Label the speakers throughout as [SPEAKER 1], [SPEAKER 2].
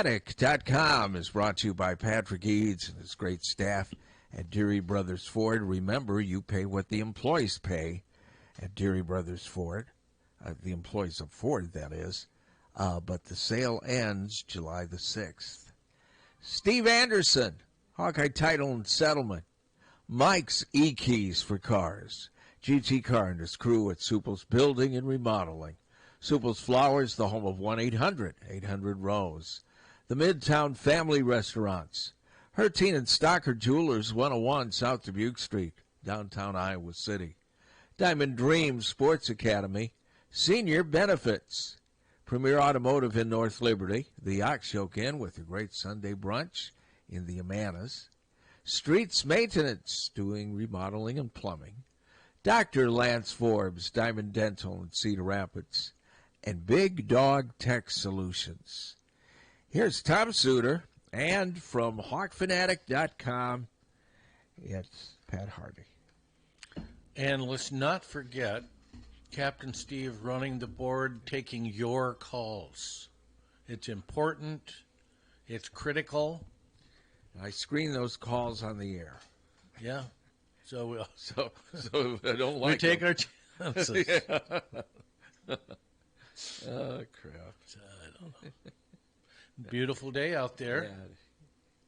[SPEAKER 1] Hawkfanatic.com is brought to you by Patrick Eads and his great staff at Deary Brothers Ford. Remember, you pay what the employees pay at Deary Brothers Ford. The employees of Ford, that is. But the sale ends July the 6th. Steve Anderson, Hawkeye Title and Settlement. Mike's E-Keys for Cars. GT Car and his crew at Supple's Building and Remodeling. Supple's Flowers, the home of 1-800-800-ROSE. The Midtown Family Restaurants. Harty and Stocker Jewelers, 101 South Dubuque Street, downtown Iowa City. Diamond Dreams Sports Academy. Senior Benefits. Premier Automotive in North Liberty. The Ox Yoke Inn with a great Sunday brunch in the Amanas. Streets Maintenance, doing remodeling and plumbing. Dr. Lance Forbes, Diamond Dental in Cedar Rapids. And Big Dog Tech Solutions. Here's Tom Suter, and from Hawkfanatic.com, it's Pat Harty.
[SPEAKER 2] And let's not forget Captain Steve running the board, taking your calls. It's important. It's critical.
[SPEAKER 1] I screen those calls on the air.
[SPEAKER 2] Yeah. So
[SPEAKER 1] I don't like
[SPEAKER 2] we take
[SPEAKER 1] them.
[SPEAKER 2] our chances.
[SPEAKER 1] Yeah. Oh, crap.
[SPEAKER 2] I don't know. Beautiful day out there.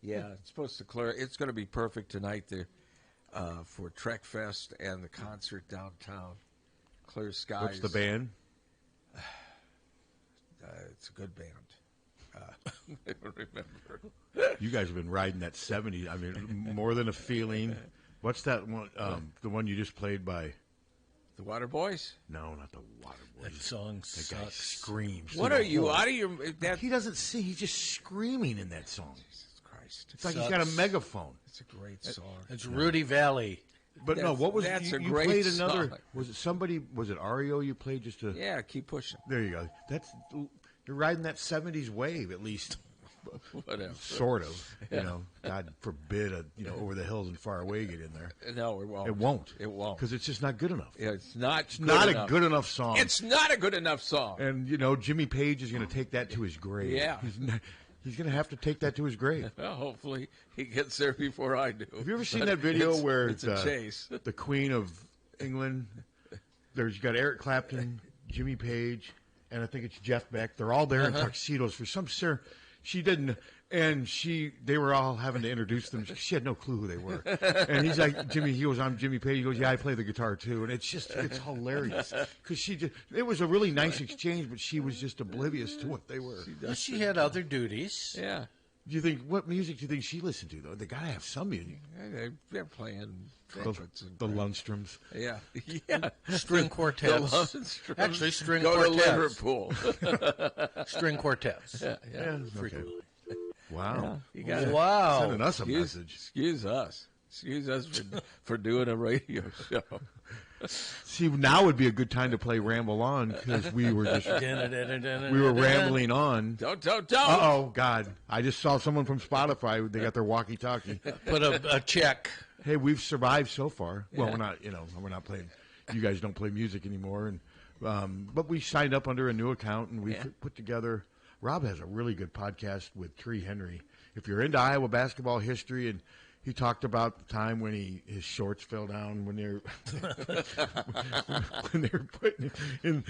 [SPEAKER 1] Yeah, it's supposed to clear. It's going to be perfect tonight there for Trek Fest and the concert downtown. Clear skies.
[SPEAKER 3] What's the band?
[SPEAKER 1] It's a good band. I don't remember.
[SPEAKER 3] You guys have been riding that 70s. I mean, More Than a Feeling. What's that one? The one you just played by?
[SPEAKER 1] The Water Boys?
[SPEAKER 3] No, not the Water Boys.
[SPEAKER 2] That song
[SPEAKER 3] That guy
[SPEAKER 2] sucks.
[SPEAKER 3] screams.
[SPEAKER 1] What are you out of your?
[SPEAKER 3] He doesn't sing. He's just screaming in that song.
[SPEAKER 1] Jesus Christ!
[SPEAKER 3] It's like he's got a megaphone.
[SPEAKER 1] It's a great song.
[SPEAKER 2] It's Rudy Valley.
[SPEAKER 3] But no, what was
[SPEAKER 1] that's
[SPEAKER 3] you,
[SPEAKER 1] a
[SPEAKER 3] you
[SPEAKER 1] great
[SPEAKER 3] played another?
[SPEAKER 1] song.
[SPEAKER 3] Was it somebody? Was it REO you played just to?
[SPEAKER 1] Yeah, keep pushing.
[SPEAKER 3] There you go. You're riding that 70s wave at least.
[SPEAKER 1] Whatever.
[SPEAKER 3] Sort of. You know, God forbid Over the Hills and Far Away get in there.
[SPEAKER 1] No, it won't.
[SPEAKER 3] It won't.
[SPEAKER 1] It won't.
[SPEAKER 3] Because it's just not good enough.
[SPEAKER 1] It's not.
[SPEAKER 3] It's not a good enough song.
[SPEAKER 1] It's not a good enough song.
[SPEAKER 3] And Jimmy Page is going to take that to his grave.
[SPEAKER 1] Yeah.
[SPEAKER 3] He's going to have to take that to his grave.
[SPEAKER 1] Well, hopefully he gets there before I do.
[SPEAKER 3] Have you ever seen that video where
[SPEAKER 1] it's a chase?
[SPEAKER 3] The Queen of England? You got Eric Clapton, Jimmy Page, and I think it's Jeff Beck. They're all there in tuxedos for some sir. She didn't, and they were all having to introduce them. She had no clue who they were. And he's like, he goes, I'm Jimmy Page. He goes, yeah, I play the guitar too. And it's hilarious. Because it was a really nice exchange, but she was just oblivious to what they were.
[SPEAKER 2] She had other duties.
[SPEAKER 1] Yeah.
[SPEAKER 3] What music do you think she listened to, though? They got to have some music.
[SPEAKER 1] They're playing trumpets.
[SPEAKER 3] The Lundströms.
[SPEAKER 1] Yeah. Yeah.
[SPEAKER 2] String quartets. Actually, string quartets.
[SPEAKER 1] Go to Liverpool.
[SPEAKER 2] String quartets.
[SPEAKER 1] Yeah.
[SPEAKER 2] Frequently.
[SPEAKER 3] Wow.
[SPEAKER 1] Yeah,
[SPEAKER 2] Wow.
[SPEAKER 3] Sending us a message.
[SPEAKER 1] Excuse us. Excuse us for doing a radio show.
[SPEAKER 3] See, now would be a good time to play Ramble On because we were just rambling on.
[SPEAKER 1] Don't.
[SPEAKER 3] Uh-oh, God. I just saw someone from Spotify. They got their walkie-talkie.
[SPEAKER 2] Put a check.
[SPEAKER 3] Hey, we've survived so far. Well, we're not playing. You guys don't play music anymore. But we signed up under a new account, and we put together. Rob has a really good podcast with Tree Henry. If you're into Iowa basketball history, and he talked about the time when his shorts fell down when they were putting in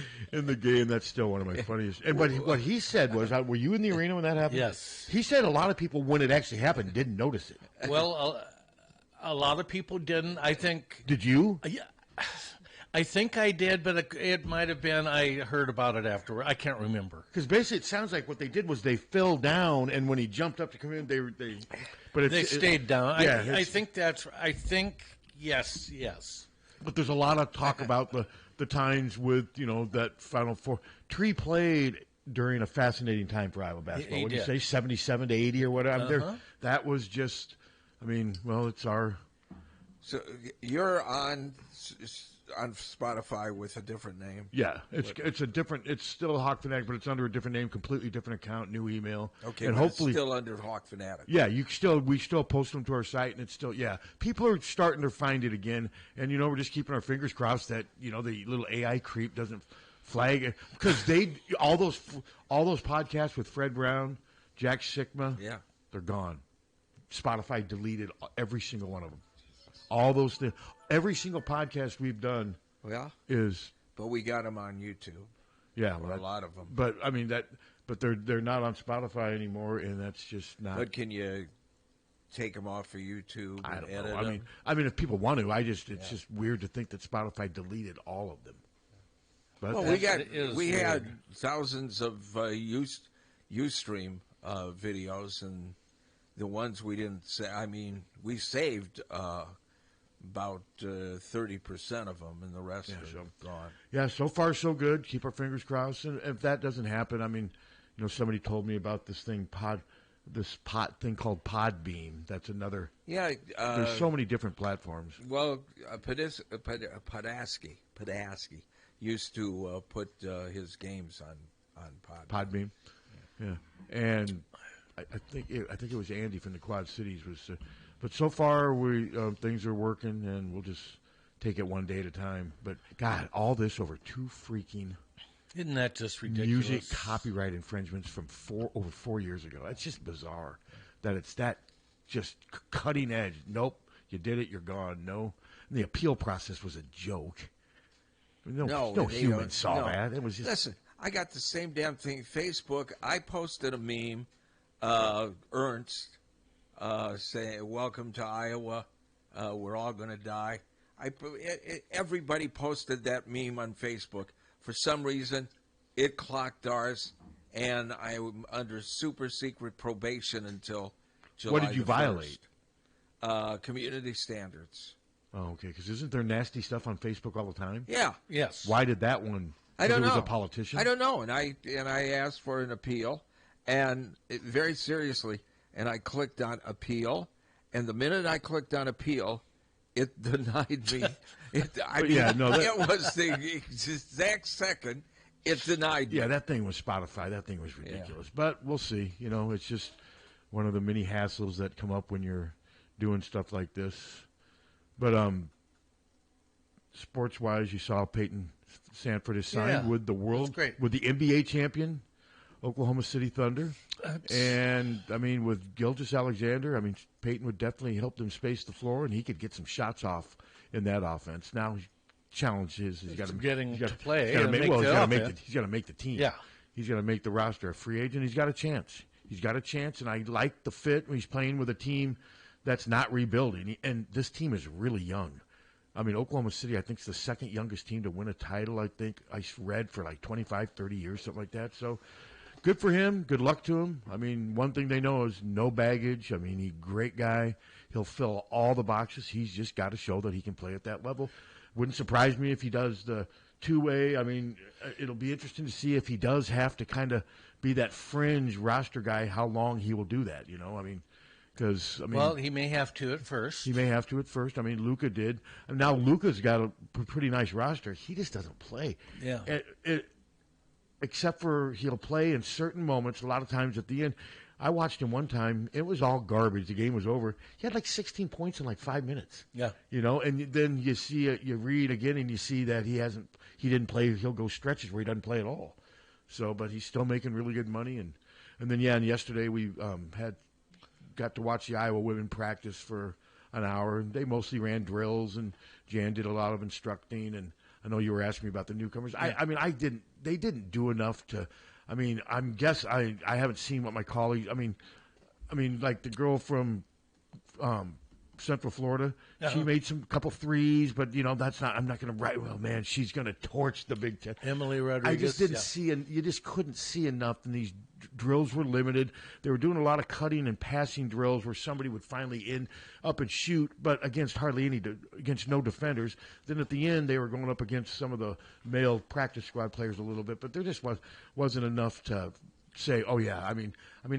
[SPEAKER 3] the game. That's still one of my funniest. But what he said was, were you in the arena when that happened?
[SPEAKER 2] Yes.
[SPEAKER 3] He said a lot of people, when it actually happened, didn't notice it.
[SPEAKER 2] Well, a lot of people didn't. I think.
[SPEAKER 3] Did you?
[SPEAKER 2] Yeah. I think I did, but it might have been I heard about it afterward. I can't remember.
[SPEAKER 3] Because basically, it sounds like what they did was they fell down, and when he jumped up to come in, they
[SPEAKER 2] stayed down.
[SPEAKER 3] Yeah,
[SPEAKER 2] I think yes.
[SPEAKER 3] But there's a lot of talk about the times with that Final Four. Tree played during a fascinating time for Iowa basketball. What did you say, 77 to 80 or whatever? That was just, it's our.
[SPEAKER 1] So you're on Spotify with a different name.
[SPEAKER 3] Yeah, it's a different. It's still Hawkfanatic, but it's under a different name, completely different account, new email.
[SPEAKER 1] Okay,
[SPEAKER 3] and
[SPEAKER 1] but
[SPEAKER 3] hopefully
[SPEAKER 1] it's still under Hawkfanatic.
[SPEAKER 3] Yeah, we still post them to our site, and it's still people are starting to find it again, and we're just keeping our fingers crossed that the little AI creep doesn't flag it because all those podcasts with Fred Brown, Jack Sikma,
[SPEAKER 1] Yeah.
[SPEAKER 3] they're gone. Spotify deleted every single one of them. All those things. Every single podcast we've done
[SPEAKER 1] Well,
[SPEAKER 3] is.
[SPEAKER 1] but we got them on YouTube.
[SPEAKER 3] Yeah,
[SPEAKER 1] a lot of them.
[SPEAKER 3] But I mean but they're not on Spotify anymore, and that's just not.
[SPEAKER 1] But can you take them off of YouTube
[SPEAKER 3] I
[SPEAKER 1] and
[SPEAKER 3] don't
[SPEAKER 1] edit
[SPEAKER 3] know.
[SPEAKER 1] them?
[SPEAKER 3] I mean, if people want to, it's just weird to think that Spotify deleted all of them. But
[SPEAKER 1] Well, we
[SPEAKER 2] weird.
[SPEAKER 1] had thousands of Ustream videos, and the ones we didn't say. I mean, we saved about 30% of them, and the rest are gone.
[SPEAKER 3] Yeah, so far so good. Keep our fingers crossed. And if that doesn't happen, I mean, somebody told me about this thing thing called Podbeam. That's another.
[SPEAKER 1] Yeah,
[SPEAKER 3] there's so many different platforms.
[SPEAKER 1] Well, Podasky used to put his games on
[SPEAKER 3] Podbeam. Yeah, and I think it was Andy from the Quad Cities was. But so far, things are working, and we'll just take it one day at a time. But God, all this over 2 freaking.
[SPEAKER 2] Isn't that just ridiculous?
[SPEAKER 3] Music copyright infringements from over 4 years ago. It's just bizarre that it's that just cutting edge. Nope, you did it, you're gone. No, and the appeal process was a joke. No human saw that. It was just.
[SPEAKER 1] Listen, I got the same damn thing. Facebook. I posted a meme. Ernst saying, "Welcome to Iowa. We're all going to die." Everybody posted that meme on Facebook. For some reason, it clocked ours, and I'm under super secret probation until July.
[SPEAKER 3] What did you violate?
[SPEAKER 1] Community standards.
[SPEAKER 3] Oh, okay. Because isn't there nasty stuff on Facebook all the time?
[SPEAKER 1] Yeah.
[SPEAKER 2] Yes.
[SPEAKER 3] Why did that one?
[SPEAKER 1] I don't know.
[SPEAKER 3] It was a politician.
[SPEAKER 1] I don't know, and I asked for an appeal, and very seriously, and I clicked on appeal, and the minute I clicked on appeal, it denied me. It was the exact second it denied me.
[SPEAKER 3] Yeah, that thing was Spotify. That thing was ridiculous. Yeah. But we'll see. It's just one of the many hassles that come up when you're doing stuff like this. But sports-wise, you saw Peyton Sanford is signed with the NBA champion, Oklahoma City Thunder. And, I mean, with Gilgeous Alexander, I mean, Peyton would definitely help them space the floor, and he could get some shots off in that offense. Now, challenge is he's got to
[SPEAKER 2] play.
[SPEAKER 3] He's got to make the team.
[SPEAKER 2] Yeah.
[SPEAKER 3] He's got to make the roster. A free agent, he's got a chance. And I like the fit when he's playing with a team that's not rebuilding. And this team is really young. I mean, Oklahoma City, I think, is the second youngest team to win a title, I think. I read for like 25, 30 years, something like that. So, good for him. Good luck to him. I mean, one thing they know is no baggage. I mean, he's a great guy. He'll fill all the boxes. He's just got to show that he can play at that level. Wouldn't surprise me if he does the two-way. I mean, it'll be interesting to see if he does have to kind of be that fringe roster guy, how long he will do that, I mean, because,
[SPEAKER 2] well, he may have to at first.
[SPEAKER 3] I mean, Luka did. And now Luka's got a pretty nice roster. He just doesn't play.
[SPEAKER 2] Yeah.
[SPEAKER 3] Except for he'll play in certain moments, a lot of times at the end. I watched him one time. It was all garbage. The game was over. He had like 16 points in like 5 minutes.
[SPEAKER 2] Yeah.
[SPEAKER 3] And then you see it, you read again, and you see that he didn't play. He'll go stretches where he doesn't play at all. So, but he's still making really good money. And then, and yesterday we got to watch the Iowa women practice for an hour. And they mostly ran drills, and Jan did a lot of instructing. And I know you were asking me about the newcomers. Yeah. They didn't do enough to. I mean, I haven't seen what my colleagues. I mean, like the girl from Central Florida, she made some couple threes, but that's not. I'm not going to write. Well, man, she's going to torch the Big Ten.
[SPEAKER 2] Emily Rodriguez.
[SPEAKER 3] I just didn't see, and you just couldn't see enough. And these drills were limited. They were doing a lot of cutting and passing drills where somebody would finally up and shoot, but against against no defenders. Then at the end, they were going up against some of the male practice squad players a little bit, but there just wasn't enough to say, oh yeah. I mean,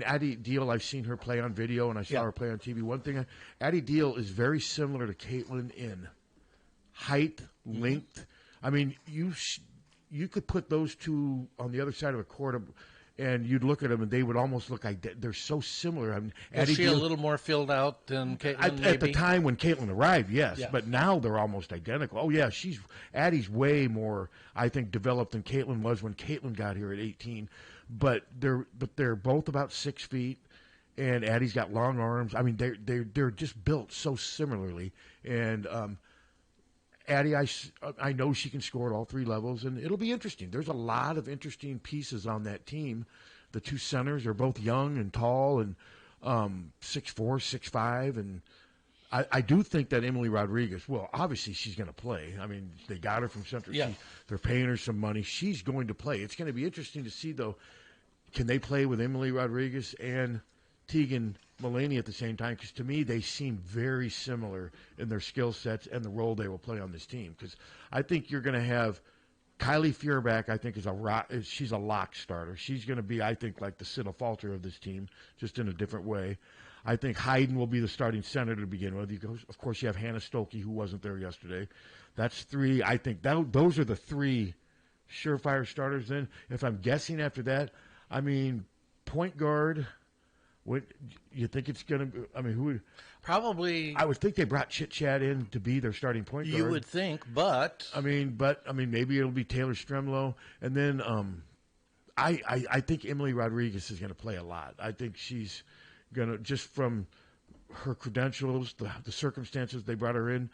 [SPEAKER 3] Addie Deal, I've seen her play on video, and I saw her play on TV. One thing, Addie Deal is very similar to Caitlin in height, length. I mean, you could put those two on the other side of a court, and you'd look at them, and they would almost look like they're so similar. I mean,
[SPEAKER 2] is she a little more filled out than Caitlin?
[SPEAKER 3] At the time when Caitlin arrived, yes, but now they're almost identical. Oh yeah, Addie's way more, I think, developed than Caitlin was when Caitlin got here at 18. but they're both about 6 feet. And Addie's got long arms. I mean, they're just built so similarly. And Addie, I know she can score at all 3 levels, and it'll be interesting. There's a lot of interesting pieces on that team. The 2 centers are both young and tall and 6'4", 6'5", and I do think that Emily Rodriguez, well, obviously she's going to play. I mean, they got her from Central.
[SPEAKER 2] Yeah.
[SPEAKER 3] They're paying her some money. She's going to play. It's going to be interesting to see, though, can they play with Emily Rodriguez and Tegan Mullaney at the same time, because to me they seem very similar in their skill sets and the role they will play on this team. Because I think you're going to have Kylie Feuerbach. I think she's a lock starter. She's going to be, I think, like the Siddle Falter of this team, just in a different way. I think Hayden will be the starting center to begin with. Of course, you have Hannah Stokey, who wasn't there yesterday. That's 3. I think those are the 3 surefire starters. Then, if I'm guessing after that, I mean, point guard. What you think it's going to? I mean, who would
[SPEAKER 2] probably?
[SPEAKER 3] I would think they brought Chit Chat in to be their starting point guard.
[SPEAKER 2] You would think, but
[SPEAKER 3] I mean, maybe it'll be Taylor Stremlow, and then I think Emily Rodriguez is going to play a lot. I think she's going to, just from her credentials, the circumstances they brought her in,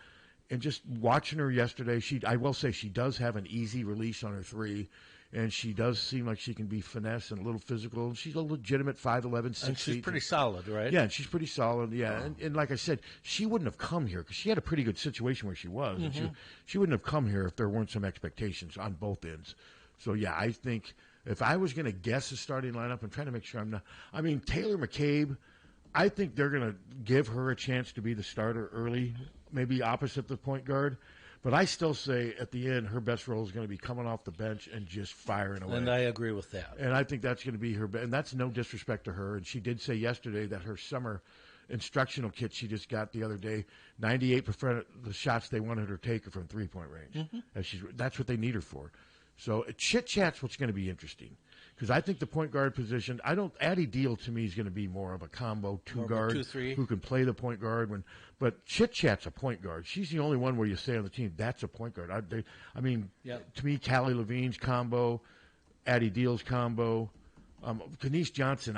[SPEAKER 3] and just watching her yesterday. I will say she does have an easy release on her 3. And she does seem like she can be finesse and a little physical. She's a legitimate 5'11", 6
[SPEAKER 2] and she's
[SPEAKER 3] feet.
[SPEAKER 2] pretty solid, right?
[SPEAKER 3] Yeah, and she's pretty solid. Yeah, and like I said, she wouldn't have come here because she had a pretty good situation where she was.
[SPEAKER 2] Mm-hmm.
[SPEAKER 3] And she wouldn't have come here if there weren't some expectations on both ends. So yeah, I think if I was going to guess a starting lineup, I'm trying to make sure I'm not. I mean, Taylor McCabe, I think they're going to give her a chance to be the starter early, maybe opposite the point guard. But I still say at the end, her best role is going to be coming off the bench and just firing away.
[SPEAKER 2] And I agree with that.
[SPEAKER 3] And I think that's going to be her. And that's no disrespect to her. And she did say yesterday that her summer instructional kit she just got the other day, 98% of the shots they wanted her to take are from three-point range.
[SPEAKER 2] Mm-hmm.
[SPEAKER 3] And that's what they need her for. So Chit Chat's what's going to be interesting. Because I think the point guard position, Addie Deal to me is going to be more of a combo two guard
[SPEAKER 2] 2-3
[SPEAKER 3] who can play the point guard. But Chit Chat's a point guard. She's the only one where you say on the team, that's a point guard. To me, Callie Levine's combo, Addie Deal's combo. Kenise Johnson,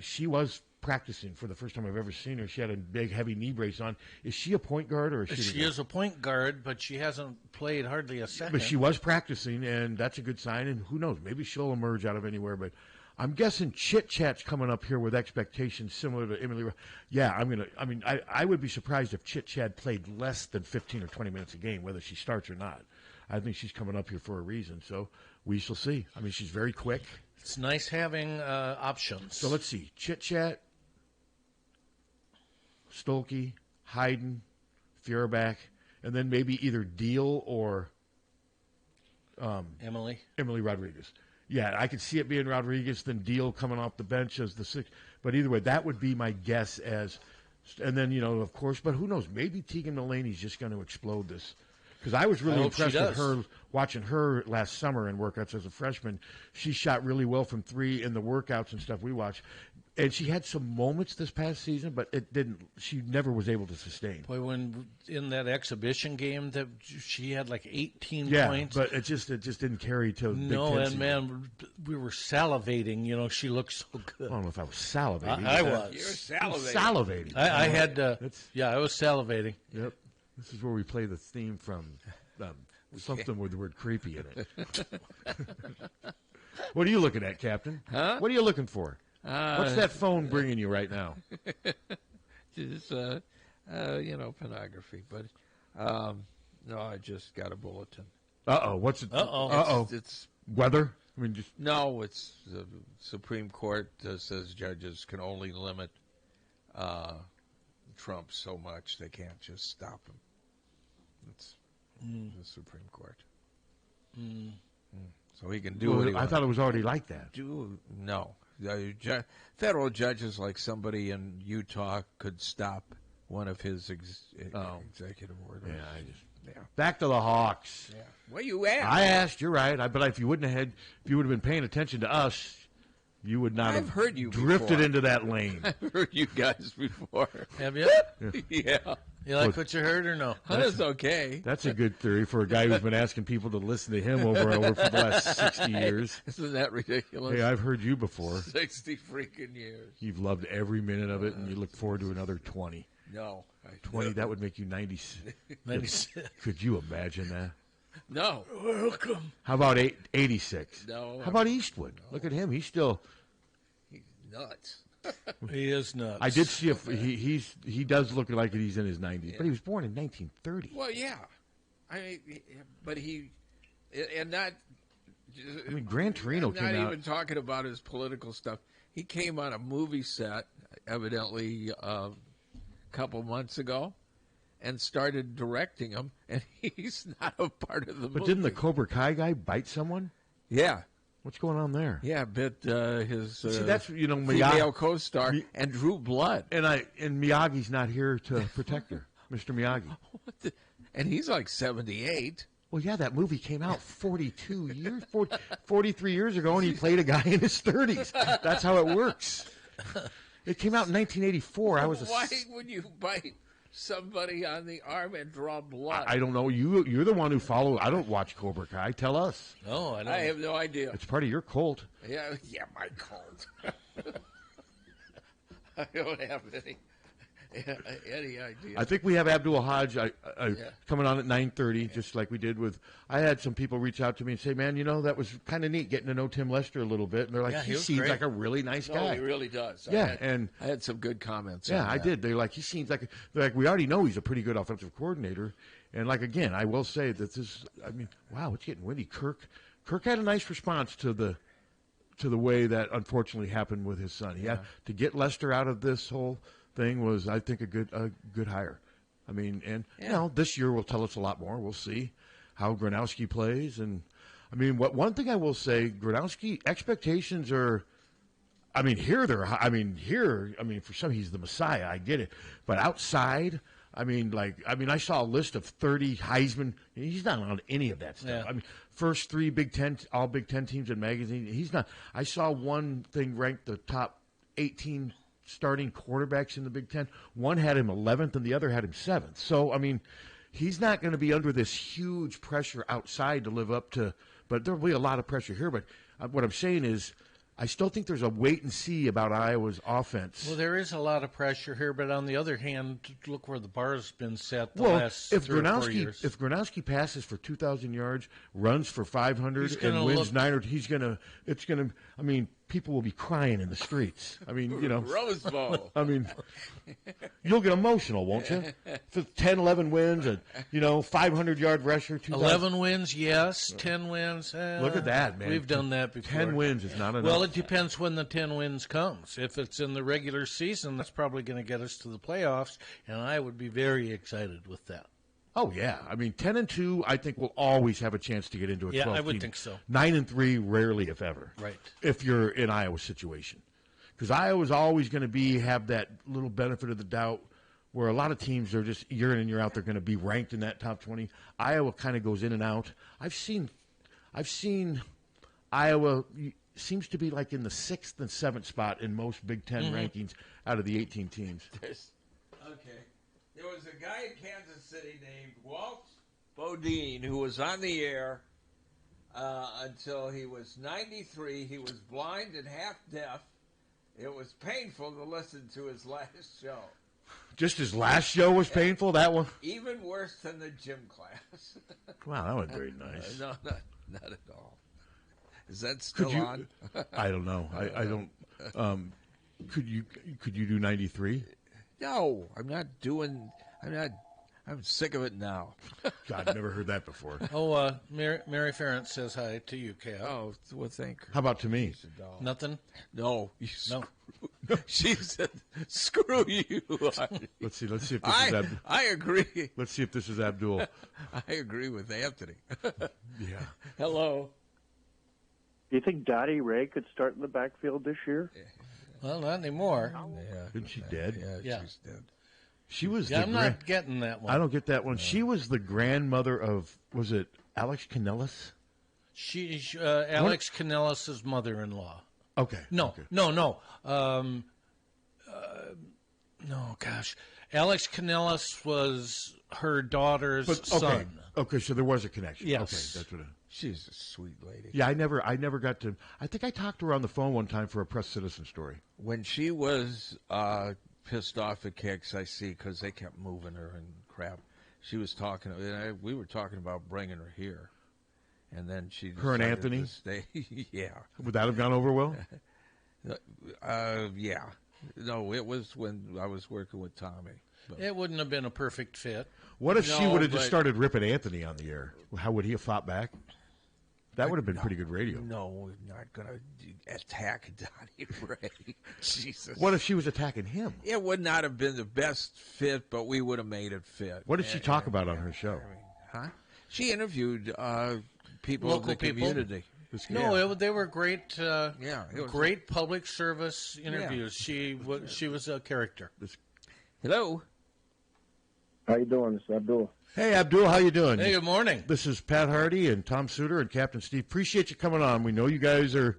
[SPEAKER 3] she was practicing for the first time I've ever seen her. She had a big, heavy knee brace on. Is she a point guard or is she?
[SPEAKER 2] She is a point guard, but she hasn't played hardly a second.
[SPEAKER 3] But she was practicing, and that's a good sign. And who knows? Maybe she'll emerge out of anywhere. But I'm guessing Chit Chat's coming up here with expectations similar to Emily. Yeah, I would be surprised if Chit Chat played less than 15 or 20 minutes a game, whether she starts or not. I think she's coming up here for a reason. So we shall see. I mean, she's very quick.
[SPEAKER 2] It's nice having options.
[SPEAKER 3] So let's see. Chit Chat, Stolke, Hayden, Feuerbach, and then maybe either Deal or
[SPEAKER 2] Emily
[SPEAKER 3] Rodriguez. Yeah, I could see it being Rodriguez, then Deal coming off the bench as the sixth. But either way, that would be my guess as – and then, of course, but who knows? Maybe Tegan Mullaney's just going to explode this. Because I was really impressed with her, watching her last summer in workouts as a freshman. She shot really well from 3 in the workouts and stuff we watched. And she had some moments this past season, but she never was able to sustain.
[SPEAKER 2] Boy, when in that exhibition game that she had like 18 points.
[SPEAKER 3] But it just didn't carry to Big Ten
[SPEAKER 2] and
[SPEAKER 3] season.
[SPEAKER 2] man, we were salivating. She looked so good.
[SPEAKER 3] I don't know if I was salivating.
[SPEAKER 2] I was.
[SPEAKER 1] You're salivating.
[SPEAKER 3] Salivating.
[SPEAKER 2] I had I was salivating.
[SPEAKER 3] Yep. This is where we play the theme from something with the word creepy in it. What are you looking at, Captain?
[SPEAKER 1] Huh?
[SPEAKER 3] What are you looking for? What's that phone bringing you right now?
[SPEAKER 1] Just, pornography. But, no, I just got a bulletin.
[SPEAKER 3] Uh-oh. What's it?
[SPEAKER 2] Uh-oh.
[SPEAKER 3] It's weather?
[SPEAKER 1] No, it's the Supreme Court says judges can only limit Trump so much they can't just stop him. It's the Supreme Court. So he can do what he wants.
[SPEAKER 3] I thought it was already like that.
[SPEAKER 1] No. Federal judges, like somebody in Utah, could stop one of his executive orders.
[SPEAKER 3] Yeah, Back to the Hawks.
[SPEAKER 1] Yeah. Well, you asked.
[SPEAKER 3] I asked. You're right. But if you would have been paying attention to us, you would not have
[SPEAKER 1] heard you
[SPEAKER 3] drifted
[SPEAKER 1] before.
[SPEAKER 3] into that lane.
[SPEAKER 1] I've heard you guys before.
[SPEAKER 2] Have you?
[SPEAKER 1] Yeah.
[SPEAKER 2] You like what you heard or no?
[SPEAKER 1] That's okay.
[SPEAKER 3] That's a good theory for a guy who's been asking people to listen to him over and over for the last 60 years.
[SPEAKER 1] Isn't that ridiculous?
[SPEAKER 3] Hey, I've heard you before.
[SPEAKER 1] 60 freaking years.
[SPEAKER 3] You've loved every minute of it, and you look forward to another 20.
[SPEAKER 1] No.
[SPEAKER 3] 20, that would make you 96.
[SPEAKER 2] 96.
[SPEAKER 3] Could you imagine that?
[SPEAKER 1] No.
[SPEAKER 2] Welcome.
[SPEAKER 3] How about 86?
[SPEAKER 1] No.
[SPEAKER 3] How about Eastwood? Look at him. He's
[SPEAKER 1] nuts.
[SPEAKER 2] He is nuts.
[SPEAKER 3] I did see he does look like he's in his 90s, but he was born in 1930.
[SPEAKER 1] Well, yeah. I mean, but
[SPEAKER 3] Gran Torino came
[SPEAKER 1] not
[SPEAKER 3] out.
[SPEAKER 1] even talking about his political stuff. He came on a movie set, evidently a couple months ago, and started directing them, and he's not a part of the movie.
[SPEAKER 3] But didn't the Cobra Kai guy bite someone?
[SPEAKER 1] Yeah.
[SPEAKER 3] What's going on there?
[SPEAKER 1] Yeah, bit his
[SPEAKER 3] See, that's
[SPEAKER 1] female
[SPEAKER 3] Miyagi,
[SPEAKER 1] co-star and drew blood.
[SPEAKER 3] and Miyagi's not here to protect her, Mr. Miyagi.
[SPEAKER 1] And he's like 78.
[SPEAKER 3] Well, yeah, that movie came out 43 years ago, and he played a guy in his 30s. That's how it works. It came out in 1984.
[SPEAKER 1] Why would you bite somebody on the arm and draw blood?
[SPEAKER 3] I don't know. You're the one who follow. I don't watch Cobra Kai. Tell us.
[SPEAKER 2] No, I don't.
[SPEAKER 1] I have no idea.
[SPEAKER 3] It's part of your cult.
[SPEAKER 1] Yeah, my cult. I don't have any idea.
[SPEAKER 3] I think we have Abdul Hajj coming on at 9:30, just like we did with. I had some people reach out to me and say, "Man, that was kind of neat getting to know Tim Lester a little bit." And they're like,
[SPEAKER 2] Yeah,
[SPEAKER 3] "He
[SPEAKER 2] was
[SPEAKER 3] seems
[SPEAKER 2] great.
[SPEAKER 3] like a really nice
[SPEAKER 1] No,
[SPEAKER 3] guy."
[SPEAKER 1] he really does.
[SPEAKER 3] Yeah,
[SPEAKER 1] I had some good comments.
[SPEAKER 3] yeah,
[SPEAKER 1] on
[SPEAKER 3] I
[SPEAKER 1] that.
[SPEAKER 3] did. They're like, he seems like. They're like, we already know he's a pretty good offensive coordinator, and like again, I will say that this. I mean, wow, it's getting windy. Kirk had a nice response to the way that unfortunately happened with his son. Yeah, to get Lester out of this whole thing was, I think, a good hire. I mean, and this year will tell us a lot more. We'll see how Gronowski plays, and I mean, one thing I will say, Gronowski expectations are. I mean, here, for some, he's the Messiah. I get it, but outside, I saw a list of 30 Heisman. He's not on any of that stuff.
[SPEAKER 2] Yeah.
[SPEAKER 3] I mean, first 3 all Big Ten teams in magazines. He's not. I saw one thing ranked the top 18 starting quarterbacks in the Big Ten. One had him 11th, and the other had him 7th. So, I mean, he's not going to be under this huge pressure outside to live up to. But there will be a lot of pressure here. But what I'm saying is, I still think there's a wait and see about Iowa's offense.
[SPEAKER 2] Well, there is a lot of pressure here, but on the other hand, look where the bar's been set the last 3 or 4 years.
[SPEAKER 3] If Gronowski passes for 2,000 yards, runs for 500, and wins 9, I mean, people will be crying in the streets. I mean,
[SPEAKER 1] Rose Bowl.
[SPEAKER 3] I mean, you'll get emotional, won't you? If it's 10, 11 wins, and 500-yard rusher, 2,000.
[SPEAKER 2] 11 wins, yes. 10 wins.
[SPEAKER 3] Look at that, man.
[SPEAKER 2] We've done that before.
[SPEAKER 3] 10 wins is not enough.
[SPEAKER 2] Well, it depends when the 10 wins comes. If it's in the regular season, that's probably going to get us to the playoffs, and I would be very excited with that.
[SPEAKER 3] Oh, yeah. I mean, 10-2, I think we'll always have a chance to get into a 12
[SPEAKER 2] Yeah, I would
[SPEAKER 3] team.
[SPEAKER 2] think so.
[SPEAKER 3] 9-3, rarely, if ever.
[SPEAKER 2] Right.
[SPEAKER 3] If you're in Iowa's situation. Because Iowa's always going to have that little benefit of the doubt where a lot of teams are just year in and year out, they're going to be ranked in that top 20. Iowa kind of goes in and out. I've seen Iowa seems to be like in the 6th and 7th spot in most Big Ten rankings out of the 18 teams.
[SPEAKER 1] Okay. There was a guy in Kansas City named Walt Bodine who was on the air until he was 93. He was blind and half deaf. It was painful to listen to his last show.
[SPEAKER 3] Just his last show was painful, that one?
[SPEAKER 1] Even worse than the gym class.
[SPEAKER 3] Wow, that was very nice.
[SPEAKER 1] No, not at all. Is that still on?
[SPEAKER 3] I don't know. I don't. Could you do 93?
[SPEAKER 1] No, I'm not doing. I'm sick of it now.
[SPEAKER 3] God, never heard that before.
[SPEAKER 2] Oh, Mary Ferrant says hi to you, Cal.
[SPEAKER 1] Oh, well, thank her.
[SPEAKER 3] How about to me?
[SPEAKER 2] Nothing?
[SPEAKER 1] No.
[SPEAKER 2] No.
[SPEAKER 1] She said, "Screw you."
[SPEAKER 3] Let's see if this is Abdul.
[SPEAKER 1] I agree.
[SPEAKER 3] Let's see if this is Abdul.
[SPEAKER 1] I agree with Anthony.
[SPEAKER 3] Yeah.
[SPEAKER 1] Hello.
[SPEAKER 4] Do you think Dottie Ray could start in the backfield this year?
[SPEAKER 2] Well, not anymore.
[SPEAKER 1] Yeah.
[SPEAKER 3] Isn't she dead?
[SPEAKER 2] Yeah.
[SPEAKER 1] She's dead.
[SPEAKER 3] She was.
[SPEAKER 2] Yeah, I'm not getting that one.
[SPEAKER 3] I don't get that one. She was the grandmother of. Was it Alex Kanellis?
[SPEAKER 2] She's Alex Kanellis' mother-in-law.
[SPEAKER 3] Okay.
[SPEAKER 2] No,
[SPEAKER 3] okay.
[SPEAKER 2] no. No, gosh. Alex Canellis was her daughter's son.
[SPEAKER 3] Okay, so there was a connection.
[SPEAKER 2] Yes.
[SPEAKER 3] Okay, that's what it.
[SPEAKER 1] She's a sweet lady.
[SPEAKER 3] Yeah, I never got to. I think I talked to her on the phone one time for a Press Citizen story.
[SPEAKER 1] When she was pissed off at KXIC because they kept moving her and crap, she was talking. We were talking about bringing her here, and then she
[SPEAKER 3] Her and
[SPEAKER 1] decided
[SPEAKER 3] Anthony?
[SPEAKER 1] to stay. Yeah,
[SPEAKER 3] Would that have gone over well?
[SPEAKER 1] yeah. No, it was when I was working with Tommy. But
[SPEAKER 2] It wouldn't have been a perfect fit.
[SPEAKER 3] What if she
[SPEAKER 1] No,
[SPEAKER 3] would have just
[SPEAKER 1] but-
[SPEAKER 3] started ripping Anthony on the air? How would he have fought back? That would have been pretty good radio.
[SPEAKER 1] no, we're not going to attack Donnie Ray. Jesus.
[SPEAKER 3] What if she was attacking him?
[SPEAKER 1] It would not have been the best fit, but we would have made it fit.
[SPEAKER 3] What did she talk about on her show?
[SPEAKER 1] Huh? She interviewed people
[SPEAKER 2] Local
[SPEAKER 1] in the
[SPEAKER 2] people?
[SPEAKER 1] community.
[SPEAKER 2] No, they were great.
[SPEAKER 1] Yeah, it was-
[SPEAKER 2] great public service interviews. She was a character.
[SPEAKER 1] Hello.
[SPEAKER 4] How you doing? This is Abdul.
[SPEAKER 3] Hey, Abdul, how you doing?
[SPEAKER 2] Hey, good morning.
[SPEAKER 3] This is Pat Harty and Tom Suter and Captain Steve. Appreciate you coming on. We know you guys are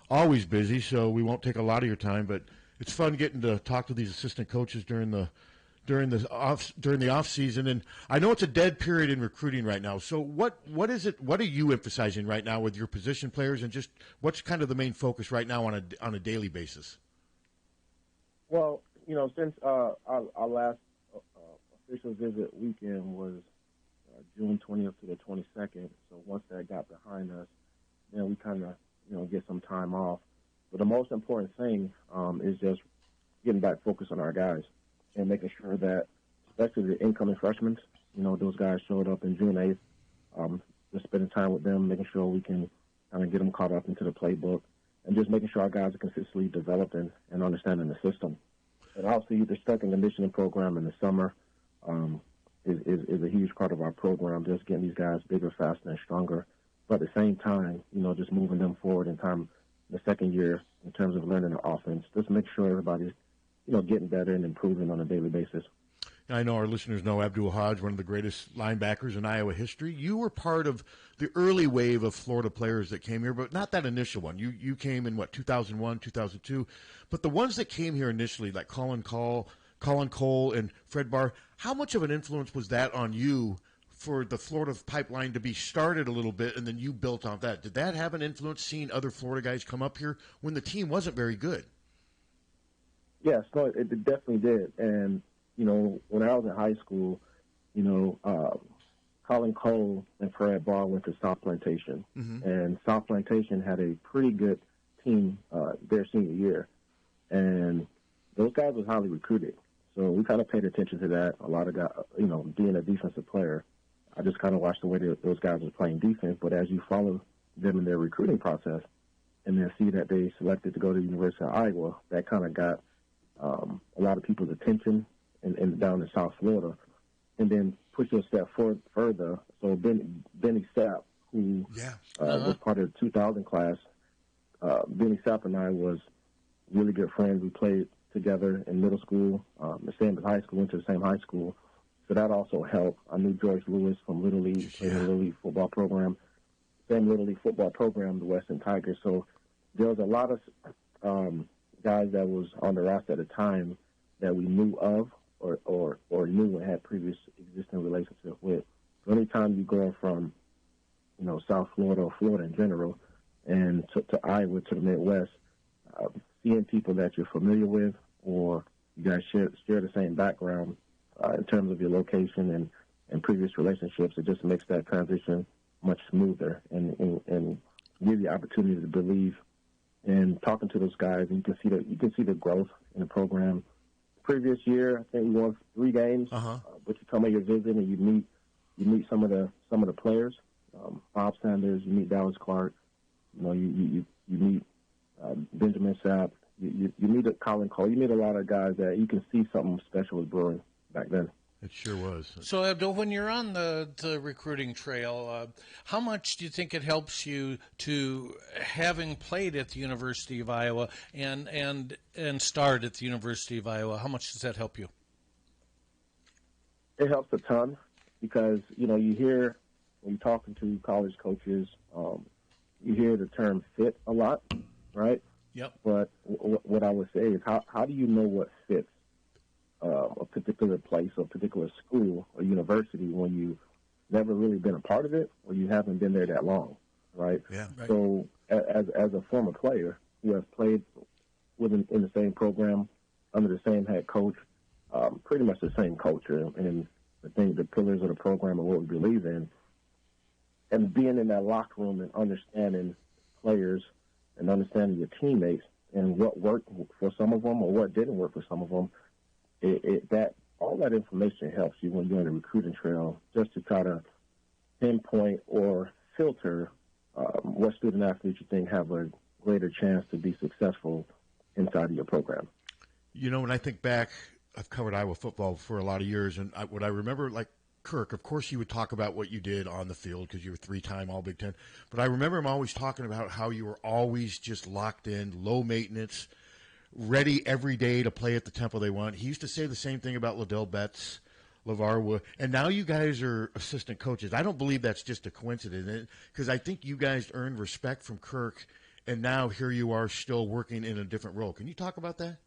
[SPEAKER 3] always busy, so we won't take a lot of your time. But it's fun getting to talk to these assistant coaches during the off season. And I know it's a dead period in recruiting right now. So what is it? What are you emphasizing right now with your position players, and just what's kind of the main focus right now on a daily basis?
[SPEAKER 4] Well, since our last official visit weekend was June 20th to the 22nd, so once that got behind us, then we kind of get some time off. But the most important thing is just getting back focused on our guys and making sure that, especially the incoming freshmen, those guys showed up in June 8th, just spending time with them, making sure we can kind of get them caught up into the playbook, and just making sure our guys are consistently developing and understanding the system. And obviously, the strength and conditioning program in the summer is a huge part of our program, just getting these guys bigger, faster, and stronger. But at the same time, just moving them forward in time the second year in terms of learning the offense. Just make sure everybody's, getting better and improving on a daily basis.
[SPEAKER 3] I know our listeners know Abdul Hodge, one of the greatest linebackers in Iowa history. You were part of the early wave of Florida players that came here, but not that initial one. You came in, 2001, 2002. But the ones that came here initially, like Colin Cole, and Fred Barr, how much of an influence was that on you for the Florida pipeline to be started a little bit and then you built on that? Did that have an influence, seeing other Florida guys come up here when the team wasn't very good?
[SPEAKER 4] Yes, no, it definitely did. And, when I was in high school, Colin Cole and Fred Barr went to South Plantation. Mm-hmm. And South Plantation had a pretty good team their senior year. And those guys was highly recruited. So we kind of paid attention to that. A lot of guys, being a defensive player, I just kind of watched the way that those guys were playing defense. But as you follow them in their recruiting process and then see that they selected to go to the University of Iowa, that kind of got a lot of people's attention and down in South Florida. And then push it a step further. So Benny Sapp, who was part of the 2000 class, Benny Sapp and I was really good friends. We played together in middle school, the same as high school, went to the same high school. So that also helped. I knew George Lewis from Little League, played in the Little League football program, same Little League football program, the Western Tigers. So there was a lot of guys that was on the roster at the time that we knew of or knew and had previous existing relationship with. So anytime you go from, South Florida or Florida in general and to Iowa, to the Midwest, seeing people that you're familiar with or you guys share the same background in terms of your location and previous relationships, it just makes that transition much smoother and give you the opportunity to believe. And talking to those guys, and you can see the growth in the program. Previous year, I think we won 3 games. But you come at your visit and you meet some of the players. Bob Sanders, you meet Dallas Clark. You meet Benjamin Sapp. You meet Colin Cole. You meet a lot of guys that you can see something special was brewing back then.
[SPEAKER 3] It sure was.
[SPEAKER 2] So, Abdul, when you're on the recruiting trail, how much do you think it helps you to, having played at the University of Iowa and starred at the University of Iowa, how much does that help you?
[SPEAKER 4] It helps a ton because, you hear when you're talking to college coaches, you hear the term fit a lot, right?
[SPEAKER 2] Yep.
[SPEAKER 4] But what I would say is how do you know what fits? a particular place or a particular school or university when you've never really been a part of it or you haven't been there that long, right?
[SPEAKER 1] Yeah.
[SPEAKER 2] Right.
[SPEAKER 4] So as a former player who has played in the same program, under the same head coach, pretty much the same culture and the pillars of the program and what we believe in, and being in that locker room and understanding players and understanding your teammates and what worked for some of them or what didn't work for some of them, that all that information helps you when you're on the recruiting trail just to try to pinpoint or filter what student athletes you think have a greater chance to be successful inside of your program.
[SPEAKER 3] You know, when I think back, I've covered Iowa football for a lot of years, and what I remember, like Kirk, of course you would talk about what you did on the field because you were 3-time All Big Ten, but I remember him always talking about how you were always just locked in, low maintenance, ready every day to play at the tempo they want. He used to say the same thing about Liddell Betts, LeVar Wood, and now you guys are assistant coaches. I don't believe that's just a coincidence because I think you guys earned respect from Kirk, and now here you are still working in a different role. Can you talk about that?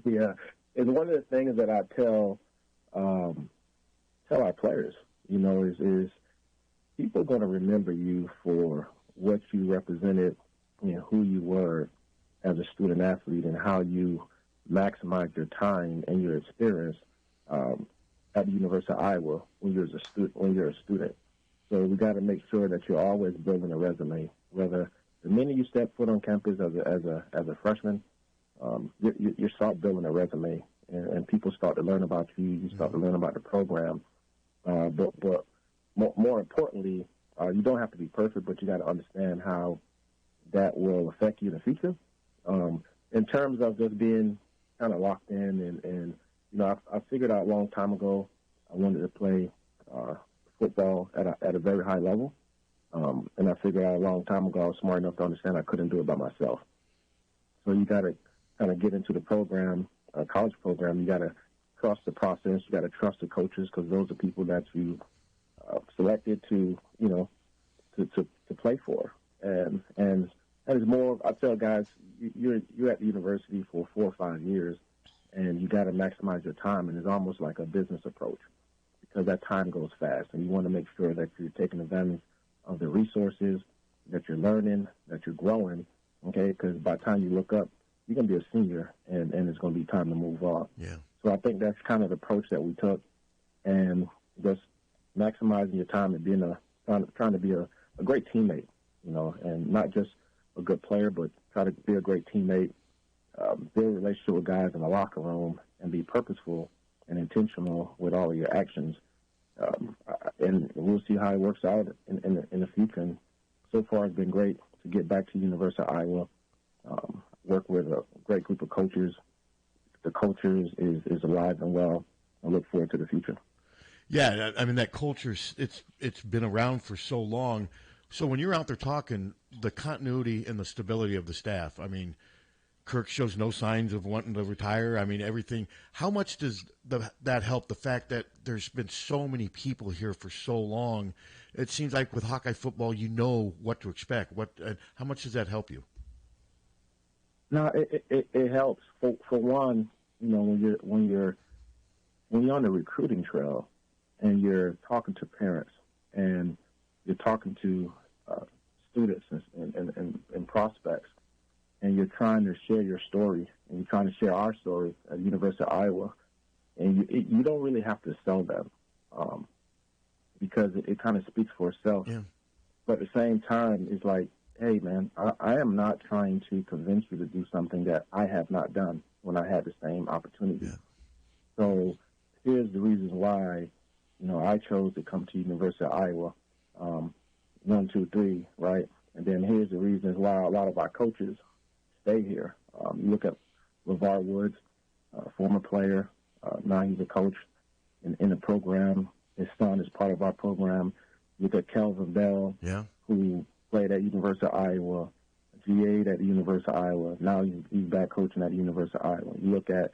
[SPEAKER 4] Yeah, it's one of the things that I tell our players, you know, is people are going to remember you for what you represented, you know, who you were as a student athlete and how you maximized your time and your experience at the University of Iowa when you're a student. So we got to make sure that you're always building a resume. Whether the minute you step foot on campus as a freshman, you start building a resume, and people start to learn about you. You start to learn about the program. But more importantly, you don't have to be perfect, but you got to understand how that will affect you in the future. In terms of just being kind of locked in, and you know, I figured out a long time ago I wanted to play football at a very high level, and I figured out a long time ago I was smart enough to understand I couldn't do it by myself. So you got to kind of get into the program, college program. You got to trust the process. You got to trust the coaches because those are people that you selected to, you know, to play for. And it's more. I tell guys, you're at the university for 4 or 5 years, and you got to maximize your time. And it's almost like a business approach because that time goes fast, and you want to make sure that you're taking advantage of the resources, that you're learning, that you're growing. Okay, because by the time you look up, you're going to be a senior, and it's going to be time to move on.
[SPEAKER 3] Yeah.
[SPEAKER 4] So I think that's kind of the approach that we took, and just maximizing your time and trying to be a great teammate, you know, and not just a good player, but try to be a great teammate, build a relationship with guys in the locker room, and be purposeful and intentional with all of your actions. And we'll see how it works out in the future. And so far, it's been great to get back to the University of Iowa, work with a great group of coaches. The culture is alive and well. I look forward to the future.
[SPEAKER 3] Yeah, I mean, that culture, it's been around for so long. So when you're out there talking, the continuity and the stability of the staff, I mean, Kirk shows no signs of wanting to retire. I mean, everything. How much does that help, the fact that there's been so many people here for so long? It seems like with Hawkeye football, you know what to expect. How much does that help you?
[SPEAKER 4] No, it helps. For one, you know, when you're on the recruiting trail and you're talking to parents and you're talking to students and prospects, and you're trying to share your story, and you're trying to share our story at the University of Iowa, and you don't really have to sell them because it kind of speaks for itself. Yeah. But at the same time, it's like, hey, man, I am not trying to convince you to do something that I have not done when I had the same opportunity. Yeah. So here's the reasons why, you know, I chose to come to University of Iowa, 1, 2, 3, right? And then here's the reasons why a lot of our coaches stay here. You look at LeVar Woods, former player. Now he's a coach in the program. His son is part of our program. You look at Kelvin Bell, who played at University of Iowa, GA'd at the University of Iowa. Now he's back coaching at the University of Iowa. You look at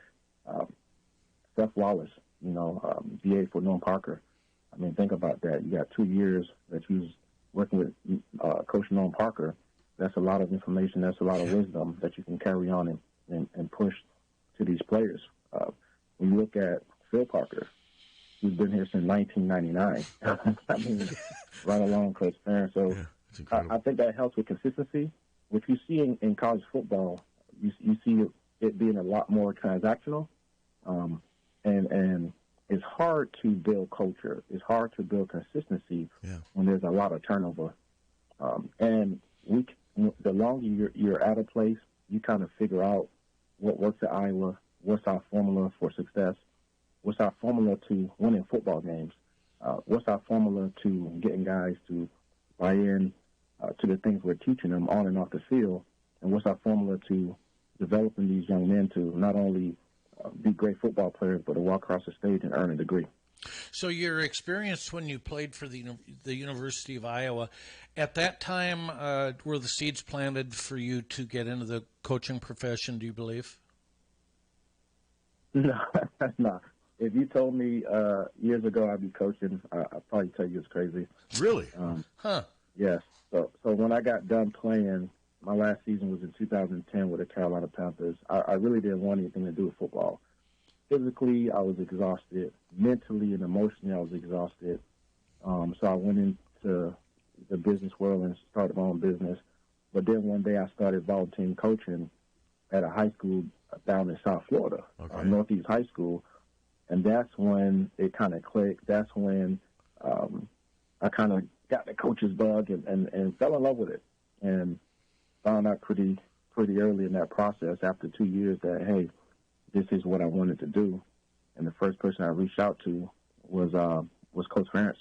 [SPEAKER 4] Seth Wallace, you know, GA for Norm Parker. I mean, think about that. You got 2 years that you was working with Coach Norm Parker. That's a lot of information. That's a lot of wisdom that you can carry on and push to these players. when you look at Phil Parker, who's been here since 1999. I mean, right along Coach Farron. So I think that helps with consistency. What you see in college football, you see it being a lot more transactional, and it's hard to build culture. It's hard to build consistency when there's a lot of turnover. And the longer you're at a place, you kind of figure out what works at Iowa, what's our formula for success, what's our formula to winning football games, what's our formula to getting guys to buy in to the things we're teaching them on and off the field, and what's our formula to developing these young men to not only be great football players, but to walk across the stage and earn a degree.
[SPEAKER 2] So your experience when you played for the University of Iowa, at that time, were the seeds planted for you to get into the coaching profession, do you believe?
[SPEAKER 4] No, no. If you told me years ago I'd be coaching, I'd probably tell you it's crazy.
[SPEAKER 3] Really?
[SPEAKER 4] Yes. So when I got done playing, my last season was in 2010 with the Carolina Panthers. I really didn't want anything to do with football. Physically, I was exhausted. Mentally and emotionally, I was exhausted. So I went into the business world and started my own business. But then one day I started volunteering coaching at a high school down in South Florida, Northeast High School. And that's when it kind of clicked. That's when I kind of got the coach's bug and fell in love with it. And found out pretty early in that process after 2 years that, hey, this is what I wanted to do. And the first person I reached out to was Coach Ferentz.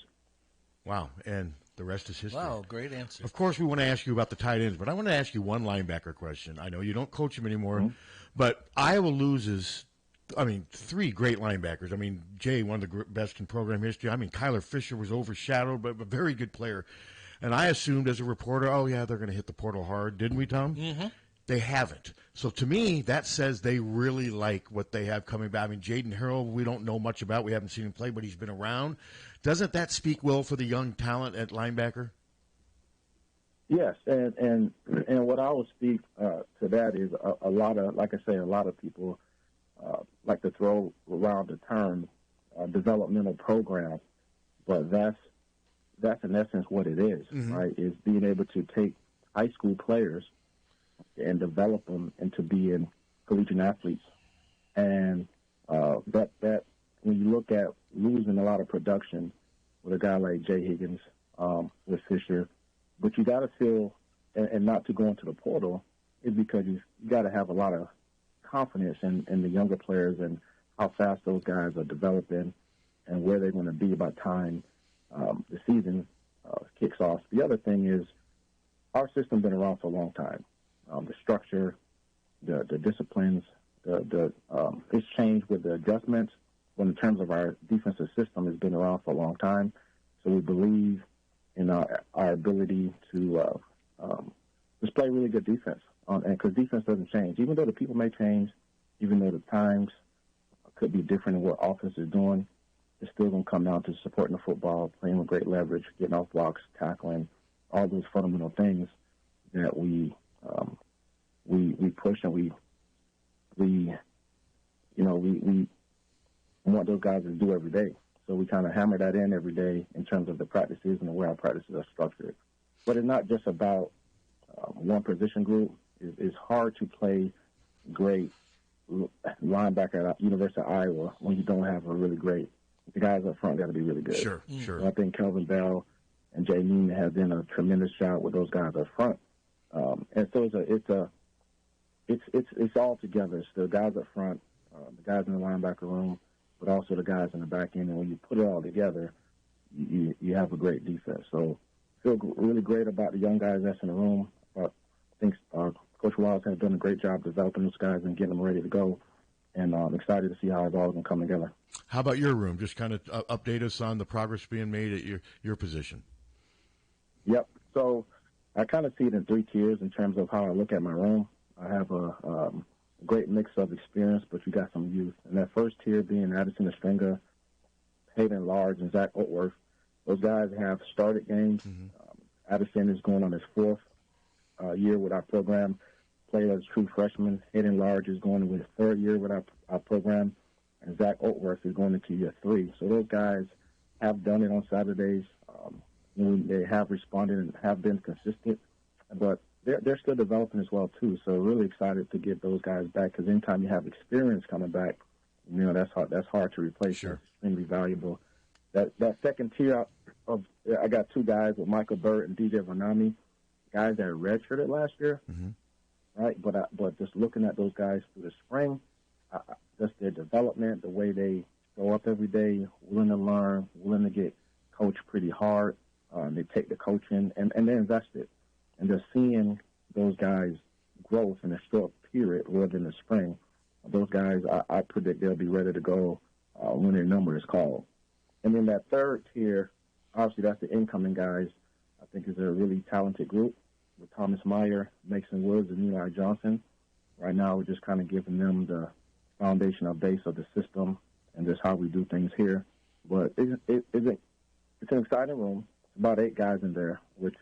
[SPEAKER 3] Wow, and the rest is history.
[SPEAKER 2] Wow, great answer.
[SPEAKER 3] Of course, we want to ask you about the tight ends, but I want to ask you one linebacker question. I know you don't coach them anymore, but Iowa loses, 3 great linebackers. Jay, one of the best in program history. Kyler Fisher was overshadowed, but a very good player. And I assumed as a reporter, they're going to hit the portal hard. Didn't we, Tom? Mm-hmm. They haven't. So to me, that says they really like what they have coming back. Jaden Harrell, we don't know much about. We haven't seen him play, but he's been around. Doesn't that speak well for the young talent at linebacker?
[SPEAKER 4] Yes, and what I would speak to that is a lot of, like I say, a lot of people like to throw around the term developmental program, but that's in essence what it is, right? Is being able to take high school players and develop them into being collegiate athletes. And that when you look at losing a lot of production with a guy like Jay Higgins, with Fisher, but you got to feel, and not to go into the portal, is because you got to have a lot of confidence in the younger players and how fast those guys are developing and where they're going to be by time the season kicks off. The other thing is our system's been around for a long time. The structure, the disciplines, it's changed with the adjustments, but in terms of our defensive system, it's been around for a long time. So we believe in our ability to just play really good defense. And because defense doesn't change. Even though the people may change, even though the times could be different in what offense is doing, it's still going to come down to supporting the football, playing with great leverage, getting off blocks, tackling, all those fundamental things that we push and we want those guys to do every day. So we kind of hammer that in every day in terms of the practices and the way our practices are structured. But it's not just about one position group. It's hard to play great linebacker at University of Iowa when you don't have a really great. The guys up front got to be really good.
[SPEAKER 3] Sure.
[SPEAKER 4] So I think Kelvin Bell and Jay Neiman have done a tremendous job with those guys up front. And so it's all together. It's the guys up front, the guys in the linebacker room, but also the guys in the back end. And when you put it all together, you have a great defense. So I feel really great about the young guys that's in the room. I think Coach Wiles has done a great job developing those guys and getting them ready to go. And I'm excited to see how it's all going to come together.
[SPEAKER 3] How about your room? Just kind of update us on the progress being made at your position.
[SPEAKER 4] Yep. So I kind of see it in 3 tiers in terms of how I look at my room. I have a great mix of experience, but you got some youth. And that first tier being Addison Estringa, Hayden Large, and Zach Otworth. Those guys have started games. Addison is going on his 4th year with our program, played as a true freshman. Hayden Large is going with his 3rd year with our program. and Zach Oatworth is going into year 3. So those guys have done it on Saturdays. They have responded and have been consistent, but they're still developing as well too. So really excited to get those guys back, because anytime you have experience coming back, that's hard to replace.
[SPEAKER 3] Sure.
[SPEAKER 4] It's extremely valuable. That second tier I got 2 guys with Michael Burt and DJ Vanami, guys that redshirted last year, right? But just looking at those guys through the spring, just their development, the way they go up every day, willing to learn, willing to get coached pretty hard. They take the coaching and they invest it. And just seeing those guys' growth in a short period rather than the spring, those guys, I predict they'll be ready to go when their number is called. And then that third tier, obviously that's the incoming guys. I think is a really talented group with Thomas Meyer, Mason Woods, and Eli Johnson. Right now we're just kind of giving them the foundational base of the system and just how we do things here. But it's an exciting room. It's about 8 guys in there, which,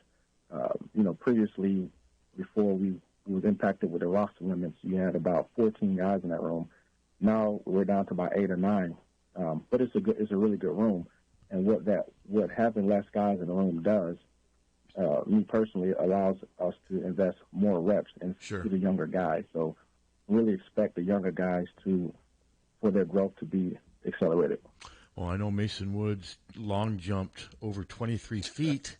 [SPEAKER 4] previously, before we was impacted with the roster limits, you had about 14 guys in that room. Now we're down to about 8 or 9. But it's a really good room. And what having less guys in the room does, me personally, allows us to invest more reps into the younger guys. So really expect the younger guys for their growth to be accelerated.
[SPEAKER 3] Well, I know Mason Woods long jumped over 23 feet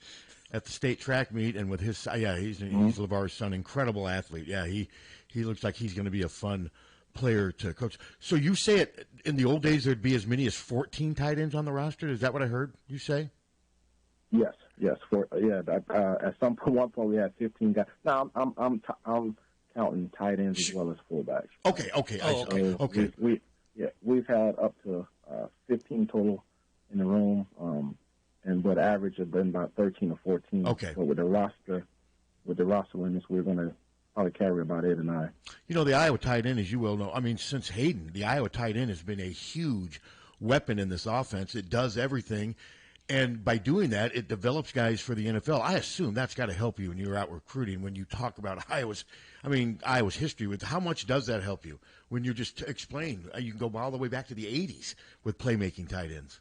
[SPEAKER 3] at the state track meet, and with his, he's LeVar's son, incredible athlete. Yeah, he looks like he's going to be a fun player to coach. So you say it in the old days there'd be as many as 14 tight ends on the roster. Is that what I heard you say?
[SPEAKER 4] Yes. At some point, one point we had 15 guys. Now I'm counting tight ends as well as fullbacks.
[SPEAKER 3] Okay.
[SPEAKER 4] We've had up to 15 total in the room, but average has been about 13 or 14.
[SPEAKER 3] Okay.
[SPEAKER 4] But with the roster limits, we're going to probably carry about 8 or 9.
[SPEAKER 3] The Iowa tight end, as you well know, since Hayden, the Iowa tight end has been a huge weapon in this offense. It does everything. And by doing that, it develops guys for the NFL. I assume that's got to help you when you're out recruiting, when you talk about Iowa's history. With how much does that help you when you just explain? You can go all the way back to the 80s with playmaking tight ends.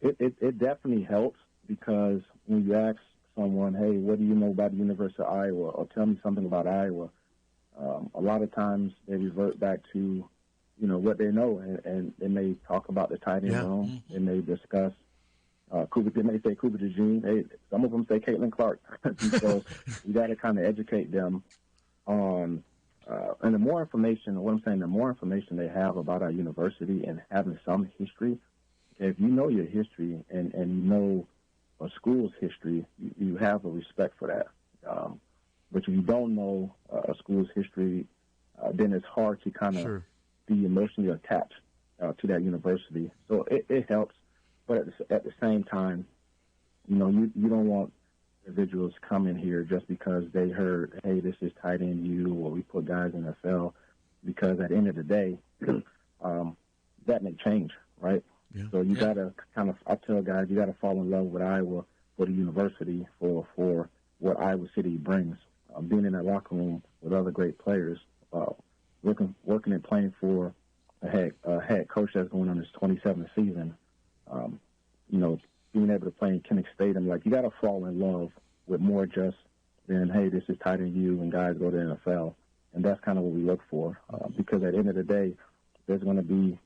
[SPEAKER 4] It definitely helps, because when you ask someone, hey, what do you know about the University of Iowa, or tell me something about Iowa, a lot of times they revert back to, what they know, and they may talk about the tight end room. They may discuss Cooper. They may say Cooper DeJean. Some of them say Caitlin Clark. So you got to kind of educate them on, and the more information they have about our university and having some history. If you know your history and you know a school's history, you have a respect for that. But if you don't know a school's history, then it's hard to kind of be emotionally attached to that university. So it helps, but at the same time, you don't want individuals coming here just because they heard, hey, this is tight end U, or we put guys in the NFL, because at the end of the day, that may change, right?
[SPEAKER 3] Yeah.
[SPEAKER 4] So you got to I tell guys, you got to fall in love with Iowa for the university, for what Iowa City brings. Being in that locker room with other great players, working and playing for a head coach that's going on his 27th season, being able to play in Kinnick Stadium, you got to fall in love with more just than, hey, this is tight end U and guys go to the NFL. And that's kind of what we look for, because at the end of the day, there's going to be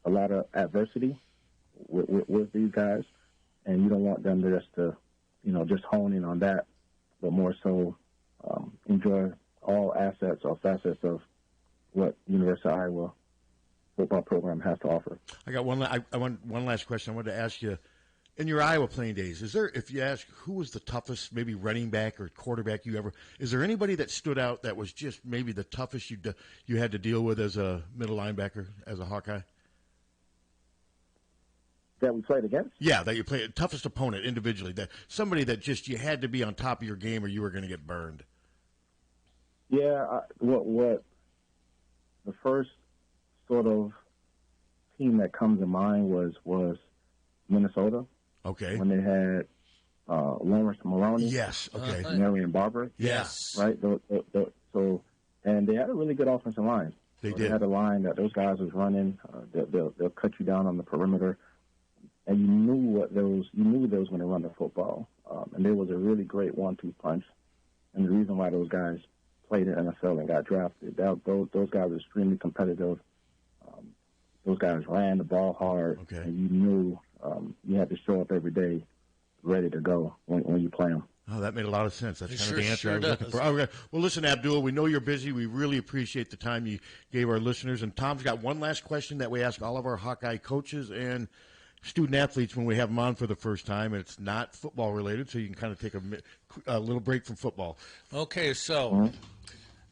[SPEAKER 4] a lot of adversity with these guys, and you don't want them just hone in on that, but more so enjoy all assets or facets of what University of Iowa football program has to offer.
[SPEAKER 3] I got one last question I wanted to ask you. In your Iowa playing days, if you ask who was the toughest, maybe running back or quarterback is there anybody that stood out that was just maybe the toughest you had to deal with as a middle linebacker, as a Hawkeye?
[SPEAKER 4] That we played against?
[SPEAKER 3] Yeah, that you played, toughest opponent individually, that somebody that just you had to be on top of your game or you were going to get burned.
[SPEAKER 4] Yeah, what the first sort of team that comes to mind was Minnesota.
[SPEAKER 3] Okay.
[SPEAKER 4] When they had Lawrence Maloney.
[SPEAKER 3] Yes. Okay.
[SPEAKER 4] And Marion Barber.
[SPEAKER 2] Yes.
[SPEAKER 4] Right. So, and they had a really good offensive line.
[SPEAKER 3] They
[SPEAKER 4] So
[SPEAKER 3] did.
[SPEAKER 4] They had a line that those guys was running. They'll cut you down on the perimeter, and you knew they was going to run the football. And there was a really great 1-2 punch. And the reason why those guys played in NFL and got drafted, those guys were extremely competitive. Those guys ran the ball hard, and you knew you had to show up every day ready to go when you play them.
[SPEAKER 3] Oh, that made a lot of sense. That's kind of the answer
[SPEAKER 2] sure
[SPEAKER 3] I was looking
[SPEAKER 2] does.
[SPEAKER 3] for. Okay. Well, listen, Abdul, we know you're busy. We really appreciate the time you gave our listeners. And Tom's got one last question that we ask all of our Hawkeye coaches and student athletes when we have them on for the first time. And it's not football related, so you can kind of take a little break from football.
[SPEAKER 2] Okay, so,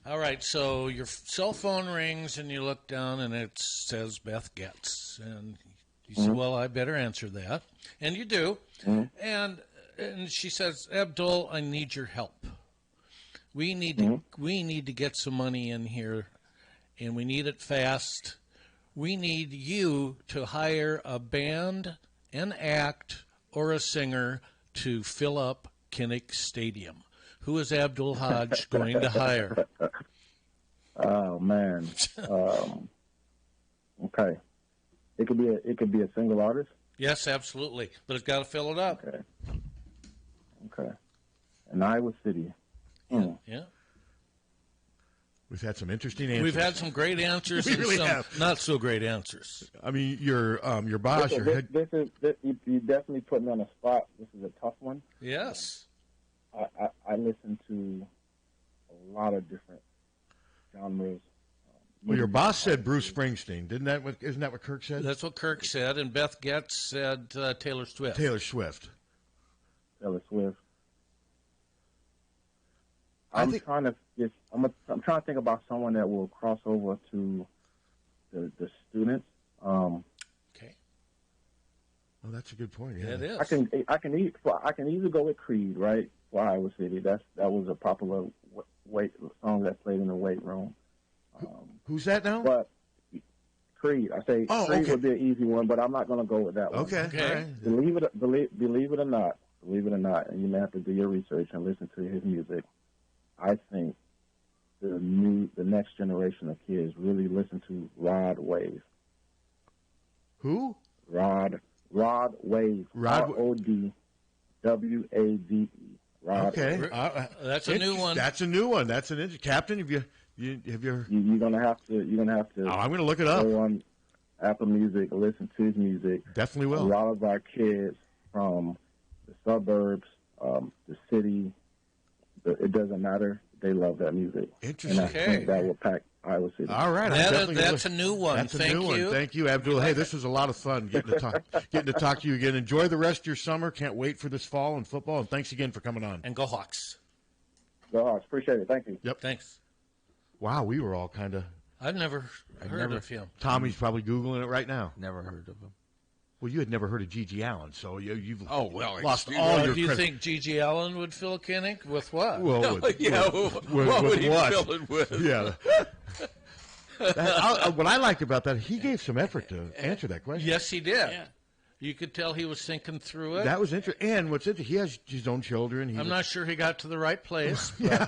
[SPEAKER 2] all right, so your cell phone rings and you look down and it says Beth Getz. And you say, well, I better answer that. And you do. And she says, Abdul, I need your help. We need to get some money in here, and we need it fast. We need you to hire a band, an act, or a singer to fill up Kinnick Stadium. Who is Abdul Hodge going to hire?
[SPEAKER 4] Oh man. Okay. It could be a single artist.
[SPEAKER 2] Yes, absolutely, but it's got to fill it up.
[SPEAKER 4] Okay. In Iowa City.
[SPEAKER 2] Yeah.
[SPEAKER 3] We've had some interesting answers.
[SPEAKER 2] We've had some great answers
[SPEAKER 3] We
[SPEAKER 2] and
[SPEAKER 3] really
[SPEAKER 2] some
[SPEAKER 3] have.
[SPEAKER 2] not so great answers.
[SPEAKER 3] I mean, your boss, your head.
[SPEAKER 4] You definitely put me on the spot. This is a tough one.
[SPEAKER 2] Yes.
[SPEAKER 4] I listen to a lot of different genres.
[SPEAKER 3] Well, your boss said Bruce Springsteen. Isn't that what Kirk said?
[SPEAKER 2] That's what Kirk said, and Beth Getz said Taylor Swift.
[SPEAKER 3] Taylor Swift.
[SPEAKER 4] Taylor Swift. I'm trying to think about someone that will cross over to the students.
[SPEAKER 2] Okay.
[SPEAKER 3] Oh, that's a good point. Yeah,
[SPEAKER 2] It is.
[SPEAKER 4] I can either go with Creed, right, for Iowa City. That was a popular song that played in the weight room.
[SPEAKER 3] Who's that now?
[SPEAKER 4] But Creed, Creed
[SPEAKER 3] okay.
[SPEAKER 4] would be an easy one, but I'm not going to go with that one.
[SPEAKER 3] Okay.
[SPEAKER 2] Okay.
[SPEAKER 3] All right.
[SPEAKER 4] Believe it or not, and you may have to do your research and listen to his music. I think the next generation of kids really listen to Rod Wave.
[SPEAKER 3] Who?
[SPEAKER 4] Rod Wave. RODWAVE. Rod
[SPEAKER 3] Okay.
[SPEAKER 4] Wave.
[SPEAKER 2] That's a new one.
[SPEAKER 3] That's a new one. That's an Captain. Have you?
[SPEAKER 4] You're gonna have to.
[SPEAKER 3] Oh, I'm gonna look it up.
[SPEAKER 4] Go on Apple Music, listen to his music.
[SPEAKER 3] Definitely will.
[SPEAKER 4] A lot of our kids from the suburbs, the city, it doesn't matter. They love that music.
[SPEAKER 3] Interesting.
[SPEAKER 4] And I think that will pack Iowa City.
[SPEAKER 3] All right.
[SPEAKER 2] That's a new one.
[SPEAKER 3] That's
[SPEAKER 2] Thank
[SPEAKER 3] a new
[SPEAKER 2] you.
[SPEAKER 3] one. Thank you, Abdul. Hey, this was a lot of fun getting to talk to you again. Enjoy the rest of your summer. Can't wait for this fall and football. And thanks again for coming on.
[SPEAKER 2] And go Hawks.
[SPEAKER 4] Go Hawks. Appreciate it. Thank you.
[SPEAKER 3] Yep.
[SPEAKER 2] Thanks.
[SPEAKER 3] Wow, we were all kind of.
[SPEAKER 2] I've never heard of him.
[SPEAKER 3] Tommy's probably Googling it right now.
[SPEAKER 1] Never heard of him.
[SPEAKER 3] Well, you had never heard of Gigi Allen, so you've
[SPEAKER 1] lost
[SPEAKER 3] all your
[SPEAKER 2] Do you
[SPEAKER 3] credit.
[SPEAKER 2] think Gigi Allen would fill Kinnick with what?
[SPEAKER 3] Well,
[SPEAKER 1] What would he fill it with?
[SPEAKER 3] Yeah. What I liked about that, he gave some effort to answer that question.
[SPEAKER 2] Yes, he did. Yeah. You could tell he was thinking through it.
[SPEAKER 3] That was interesting. And what's interesting, he has his own children.
[SPEAKER 2] I'm not sure he got to the right place.
[SPEAKER 3] Yeah,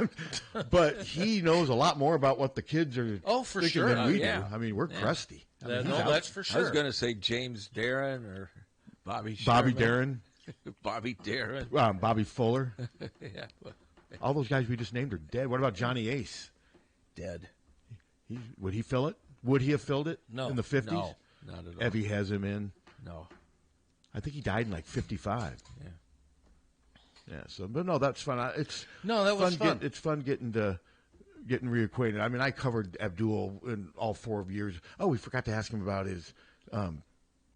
[SPEAKER 3] but he knows a lot more about what the kids are
[SPEAKER 2] for
[SPEAKER 3] thinking
[SPEAKER 2] sure.
[SPEAKER 3] than we
[SPEAKER 1] yeah.
[SPEAKER 3] do. I mean, we're crusty. I mean,
[SPEAKER 2] That's for sure.
[SPEAKER 1] I was going to say James Darren or Bobby
[SPEAKER 3] Darren.
[SPEAKER 1] Bobby Darren.
[SPEAKER 3] Bobby Fuller.
[SPEAKER 1] Yeah.
[SPEAKER 3] All those guys we just named are dead. What about Johnny Ace?
[SPEAKER 1] Dead.
[SPEAKER 3] Would he fill it? Would he have filled it
[SPEAKER 2] No.
[SPEAKER 3] in the 50s?
[SPEAKER 1] No, not at all.
[SPEAKER 3] Evie has him in.
[SPEAKER 1] No.
[SPEAKER 3] I think he died in like 55.
[SPEAKER 1] Yeah.
[SPEAKER 3] Yeah. So, but no, that's fun.
[SPEAKER 2] That was fun.
[SPEAKER 3] It's fun getting reacquainted. I mean, I covered Abdul in all 4 years. Oh, we forgot to ask him about his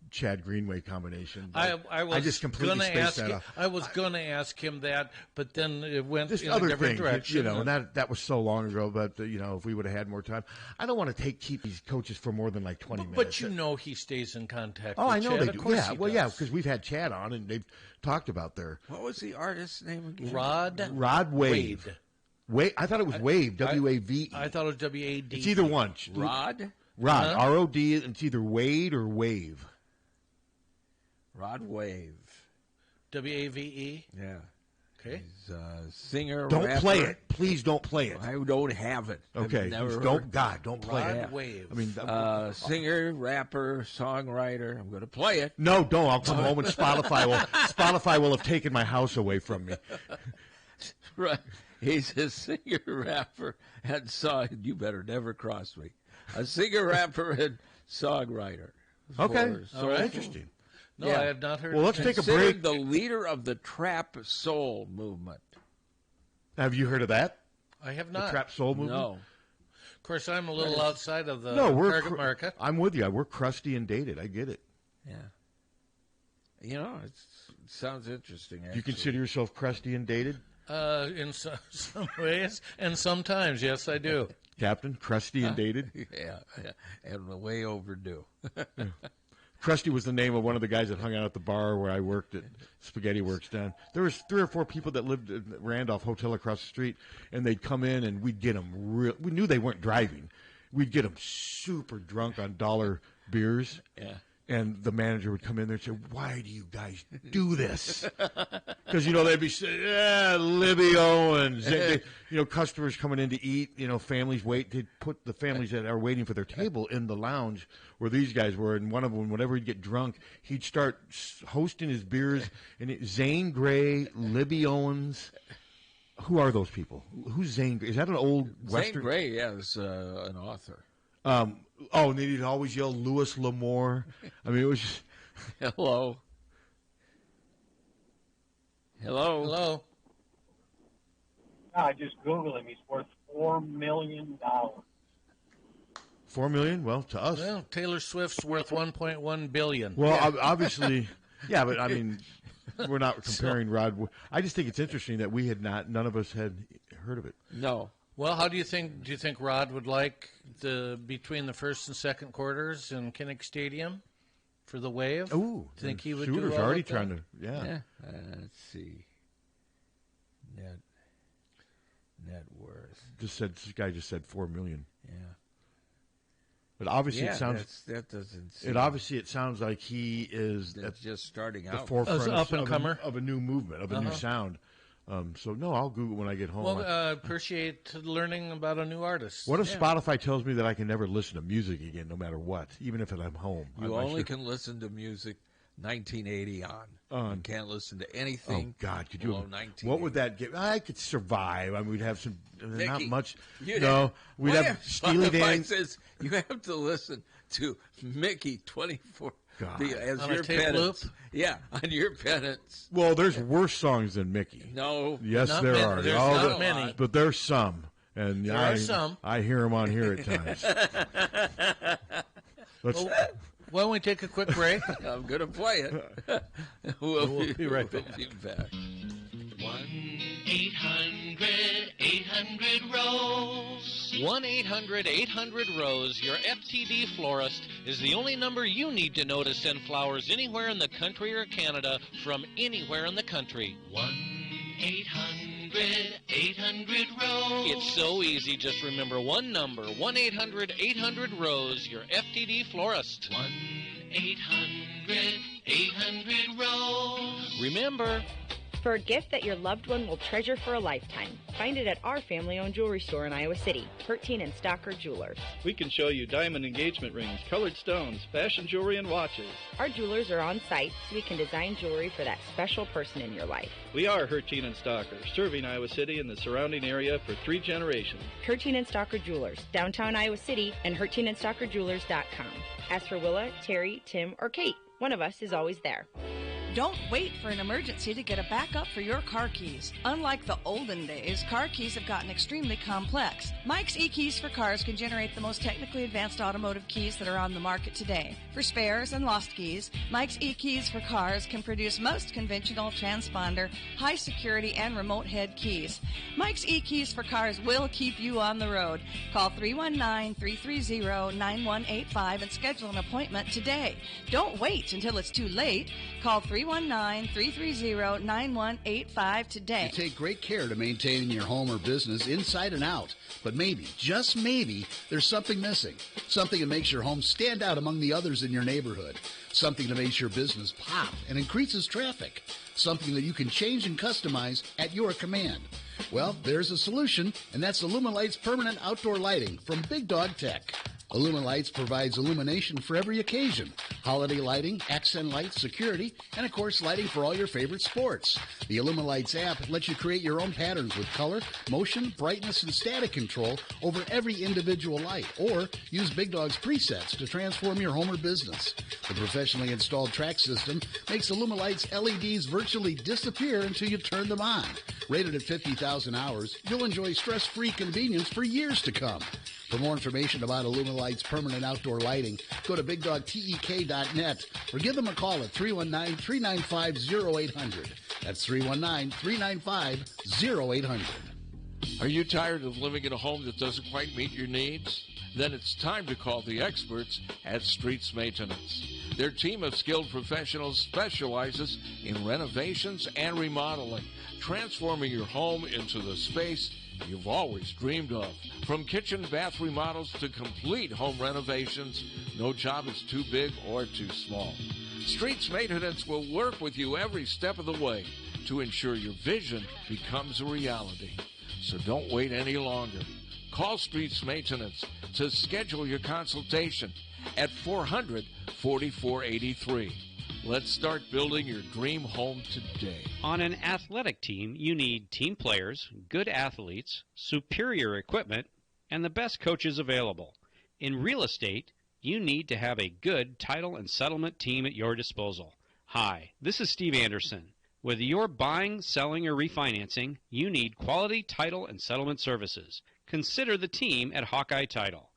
[SPEAKER 3] Chad Greenway combination. I just completely spaced that out.
[SPEAKER 2] I was going to ask him that, but then it went
[SPEAKER 3] Just
[SPEAKER 2] in
[SPEAKER 3] other
[SPEAKER 2] a different
[SPEAKER 3] things,
[SPEAKER 2] direction.
[SPEAKER 3] and that was so long ago. But if we would have had more time, I don't want to keep these coaches for more than like 20 minutes.
[SPEAKER 2] But he stays in contact.
[SPEAKER 3] Oh,
[SPEAKER 2] with
[SPEAKER 3] I know
[SPEAKER 2] Chad.
[SPEAKER 3] they
[SPEAKER 2] Of
[SPEAKER 3] do.
[SPEAKER 2] course
[SPEAKER 3] Yeah,
[SPEAKER 2] he
[SPEAKER 3] well,
[SPEAKER 2] does.
[SPEAKER 3] yeah, because we've had Chad on and they've talked about their
[SPEAKER 1] What was the artist's name again?
[SPEAKER 3] Rod Wave. Wade. I thought it was Wave. WAVE.
[SPEAKER 2] I thought it was WAD.
[SPEAKER 3] It's either one.
[SPEAKER 1] Rod?
[SPEAKER 3] Rod. ROD. It's either Wade or Wave.
[SPEAKER 1] Rod Wave.
[SPEAKER 2] WAVE.
[SPEAKER 1] Yeah.
[SPEAKER 2] Okay.
[SPEAKER 1] He's a singer,
[SPEAKER 3] Don't
[SPEAKER 1] rapper.
[SPEAKER 3] play it. Please don't play it.
[SPEAKER 1] I don't have it.
[SPEAKER 3] Okay.
[SPEAKER 1] I've never
[SPEAKER 3] Don't play
[SPEAKER 2] Rod
[SPEAKER 3] it.
[SPEAKER 2] Wave.
[SPEAKER 3] I mean,
[SPEAKER 1] singer, rapper, songwriter. I'm going to play it.
[SPEAKER 3] no, don't. I'll come home and Spotify will have taken my house away from me.
[SPEAKER 1] Right. He's a singer, rapper, and song. You better never cross me. A singer, rapper, and songwriter.
[SPEAKER 3] Okay.
[SPEAKER 2] All right.
[SPEAKER 3] Interesting.
[SPEAKER 2] No,
[SPEAKER 1] Yeah.
[SPEAKER 2] I have not heard.
[SPEAKER 3] Well, let's take a
[SPEAKER 1] Considered
[SPEAKER 3] break.
[SPEAKER 1] the leader of the trap soul movement.
[SPEAKER 3] Have you heard of that?
[SPEAKER 2] I have
[SPEAKER 3] The
[SPEAKER 2] not.
[SPEAKER 3] trap soul movement?
[SPEAKER 1] No.
[SPEAKER 2] Of course, I'm a little outside of the
[SPEAKER 3] No,
[SPEAKER 2] target market.
[SPEAKER 3] I'm with you. We're crusty and dated. I get it.
[SPEAKER 1] Yeah. You know, it sounds interesting.
[SPEAKER 3] Do
[SPEAKER 1] Actually.
[SPEAKER 3] you consider yourself crusty and dated,
[SPEAKER 2] In some ways, and sometimes, yes, I do.
[SPEAKER 3] Captain? Crusty and dated?
[SPEAKER 1] Yeah, and way overdue.
[SPEAKER 3] Krusty was the name of one of the guys that hung out at the bar where I worked at Spaghetti Works down. There was 3 or 4 people that lived at the Randolph Hotel across the street, and they'd come in and we'd get them we knew they weren't driving. We'd get them super drunk on dollar beers.
[SPEAKER 1] Yeah.
[SPEAKER 3] And the manager would come in there and say, "Why do you guys do this?" Because, they'd be saying, "Yeah, Libby Owens." Customers coming in to eat, families wait. They'd put the families that are waiting for their table in the lounge where these guys were. And one of them, whenever he'd get drunk, he'd start hosting his beers. And Zane Grey, Libby Owens. Who are those people? Who's Zane Grey? Is that an old Western?
[SPEAKER 1] Zane Grey, yeah, is an author.
[SPEAKER 3] And then he'd always yell Louis L'Amour. I mean, it was just...
[SPEAKER 1] Hello.
[SPEAKER 2] Hello.
[SPEAKER 5] I just Googled him. He's worth $4 million.
[SPEAKER 3] $4 million? Well, to us.
[SPEAKER 2] Well, Taylor Swift's worth $1.1 billion.
[SPEAKER 3] Well, obviously, yeah, but I mean, we're not comparing Rod. I just think it's interesting that none of us had heard of it.
[SPEAKER 1] No.
[SPEAKER 2] Well, do you think Rod would like between the first and second quarters in Kinnick Stadium for the Wave?
[SPEAKER 3] Ooh,
[SPEAKER 2] think he would
[SPEAKER 3] Suter's
[SPEAKER 2] do well
[SPEAKER 3] already
[SPEAKER 2] with
[SPEAKER 3] trying
[SPEAKER 2] that?
[SPEAKER 3] to, yeah.
[SPEAKER 1] Let's see. Net worth.
[SPEAKER 3] This guy just said $4 million.
[SPEAKER 1] Yeah.
[SPEAKER 3] But obviously,
[SPEAKER 1] Yeah,
[SPEAKER 3] it sounds.
[SPEAKER 1] that doesn't. Seem,
[SPEAKER 3] it sounds like he is at
[SPEAKER 1] that's just starting
[SPEAKER 3] the
[SPEAKER 1] out.
[SPEAKER 3] forefront
[SPEAKER 2] Up and comer.
[SPEAKER 3] of a new movement, of a new sound. So no, I'll Google when I get home.
[SPEAKER 2] Well, appreciate learning about a new artist.
[SPEAKER 3] What if Spotify tells me that I can never listen to music again, no matter what, even if I'm home?
[SPEAKER 1] You only can listen to music 1980 on. You can't listen to anything.
[SPEAKER 3] Oh God, could you?
[SPEAKER 1] below 1980.
[SPEAKER 3] What would that give? I could survive. I mean, we'd have some, not
[SPEAKER 1] Mickey,
[SPEAKER 3] much.
[SPEAKER 1] you'd
[SPEAKER 3] No, we'd
[SPEAKER 1] What
[SPEAKER 3] have
[SPEAKER 1] if
[SPEAKER 3] Steely
[SPEAKER 1] Spotify
[SPEAKER 3] Dan.
[SPEAKER 1] says you have to listen to Mickey 24
[SPEAKER 3] God.
[SPEAKER 1] as
[SPEAKER 2] On a
[SPEAKER 1] your
[SPEAKER 2] tape
[SPEAKER 1] penance.
[SPEAKER 2] loop?
[SPEAKER 1] Yeah, on your penance.
[SPEAKER 3] Well, there's worse songs than Mickey.
[SPEAKER 1] No.
[SPEAKER 3] Yes,
[SPEAKER 2] Not
[SPEAKER 3] there
[SPEAKER 2] many.
[SPEAKER 3] are.
[SPEAKER 2] There's
[SPEAKER 3] Oh,
[SPEAKER 2] not many.
[SPEAKER 3] but there's some, and
[SPEAKER 2] There are some.
[SPEAKER 3] I hear them on here at times. Let's.
[SPEAKER 2] Why don't we take a quick break?
[SPEAKER 1] I'm going to play it.
[SPEAKER 2] We'll be right back.
[SPEAKER 1] We'll be back.
[SPEAKER 6] 1-800-800-ROSE. 1-800-800-ROSE. Your FTD florist is the only number you need to know to send flowers anywhere in the country or Canada from anywhere in the country. 1-800-800-ROSE. It's so easy. Just remember one number. 1-800-800-ROSE. Your FTD florist. 1-800-800-ROSE. Remember.
[SPEAKER 7] For a gift that your loved one will treasure for a lifetime, find it at our family-owned jewelry store in Iowa City, Hertine and Stocker Jewelers.
[SPEAKER 8] We can show you diamond engagement rings, colored stones, fashion jewelry, and watches.
[SPEAKER 7] Our jewelers are on site, so we can design jewelry for that special person in your life.
[SPEAKER 8] We are Hertine and Stocker, serving Iowa City and the surrounding area for 3 generations.
[SPEAKER 7] Hertine and Stocker Jewelers, downtown Iowa City, and HertineandStockerJewelers.com. Ask for Willa, Terry, Tim, or Kate. One of us is always there.
[SPEAKER 9] Don't wait for an emergency to get a backup for your car keys. Unlike the olden days, car keys have gotten extremely complex. Mike's eKeys for Cars can generate the most technically advanced automotive keys that are on the market today. For spares and lost keys, Mike's eKeys for Cars can produce most conventional transponder, high security, and remote head keys. Mike's eKeys for Cars will keep you on the road. Call 319-330-9185 and schedule an appointment today. Don't wait until it's too late. Call 319-330-9185 319-330-9185 today.
[SPEAKER 10] You take great care to maintaining your home or business inside and out. But maybe, just maybe, there's something missing. Something that makes your home stand out among the others in your neighborhood. Something that makes your business pop and increases traffic. Something that you can change and customize at your command. Well, there's a solution, and that's Illuminlight's permanent outdoor lighting from Big Dog Tech. Illuminlights provides illumination for every occasion. Holiday lighting, accent lights, security, and of course lighting for all your favorite sports. The Illuminlights app lets you create your own patterns with color, motion, brightness, and static control over every individual light, or use Big Dog's presets to transform your home or business. The professionally installed track system makes Illuminlight's LEDs virtually disappear until you turn them on. Rated at 50,000 hours, you'll enjoy stress-free convenience for years to come. For more information about Illuminlight's permanent outdoor lighting, go to BigDogTEK.net or give them a call at 319-395-0800. That's 319-395-0800.
[SPEAKER 1] Are you tired of living in a home that doesn't quite meet your needs? Then it's time to call the experts at Streets Maintenance. Their team of skilled professionals specializes in renovations and remodeling, transforming your home into the space you've always dreamed of. From kitchen and bath remodels to complete home renovations, no job is too big or too small. Streets Maintenance will work with you every step of the way to ensure your vision becomes a reality. So don't wait any longer. Call Streets Maintenance to schedule your consultation at 400-4483. Let's start building your dream home today.
[SPEAKER 11] On an athletic team, you need team players, good athletes, superior equipment, and the best coaches available. In real estate, you need to have a good title and settlement team at your disposal. Hi, this is Steve Anderson. Whether you're buying, selling, or refinancing, you need quality title and settlement services. Consider the team at Hawkeye Title.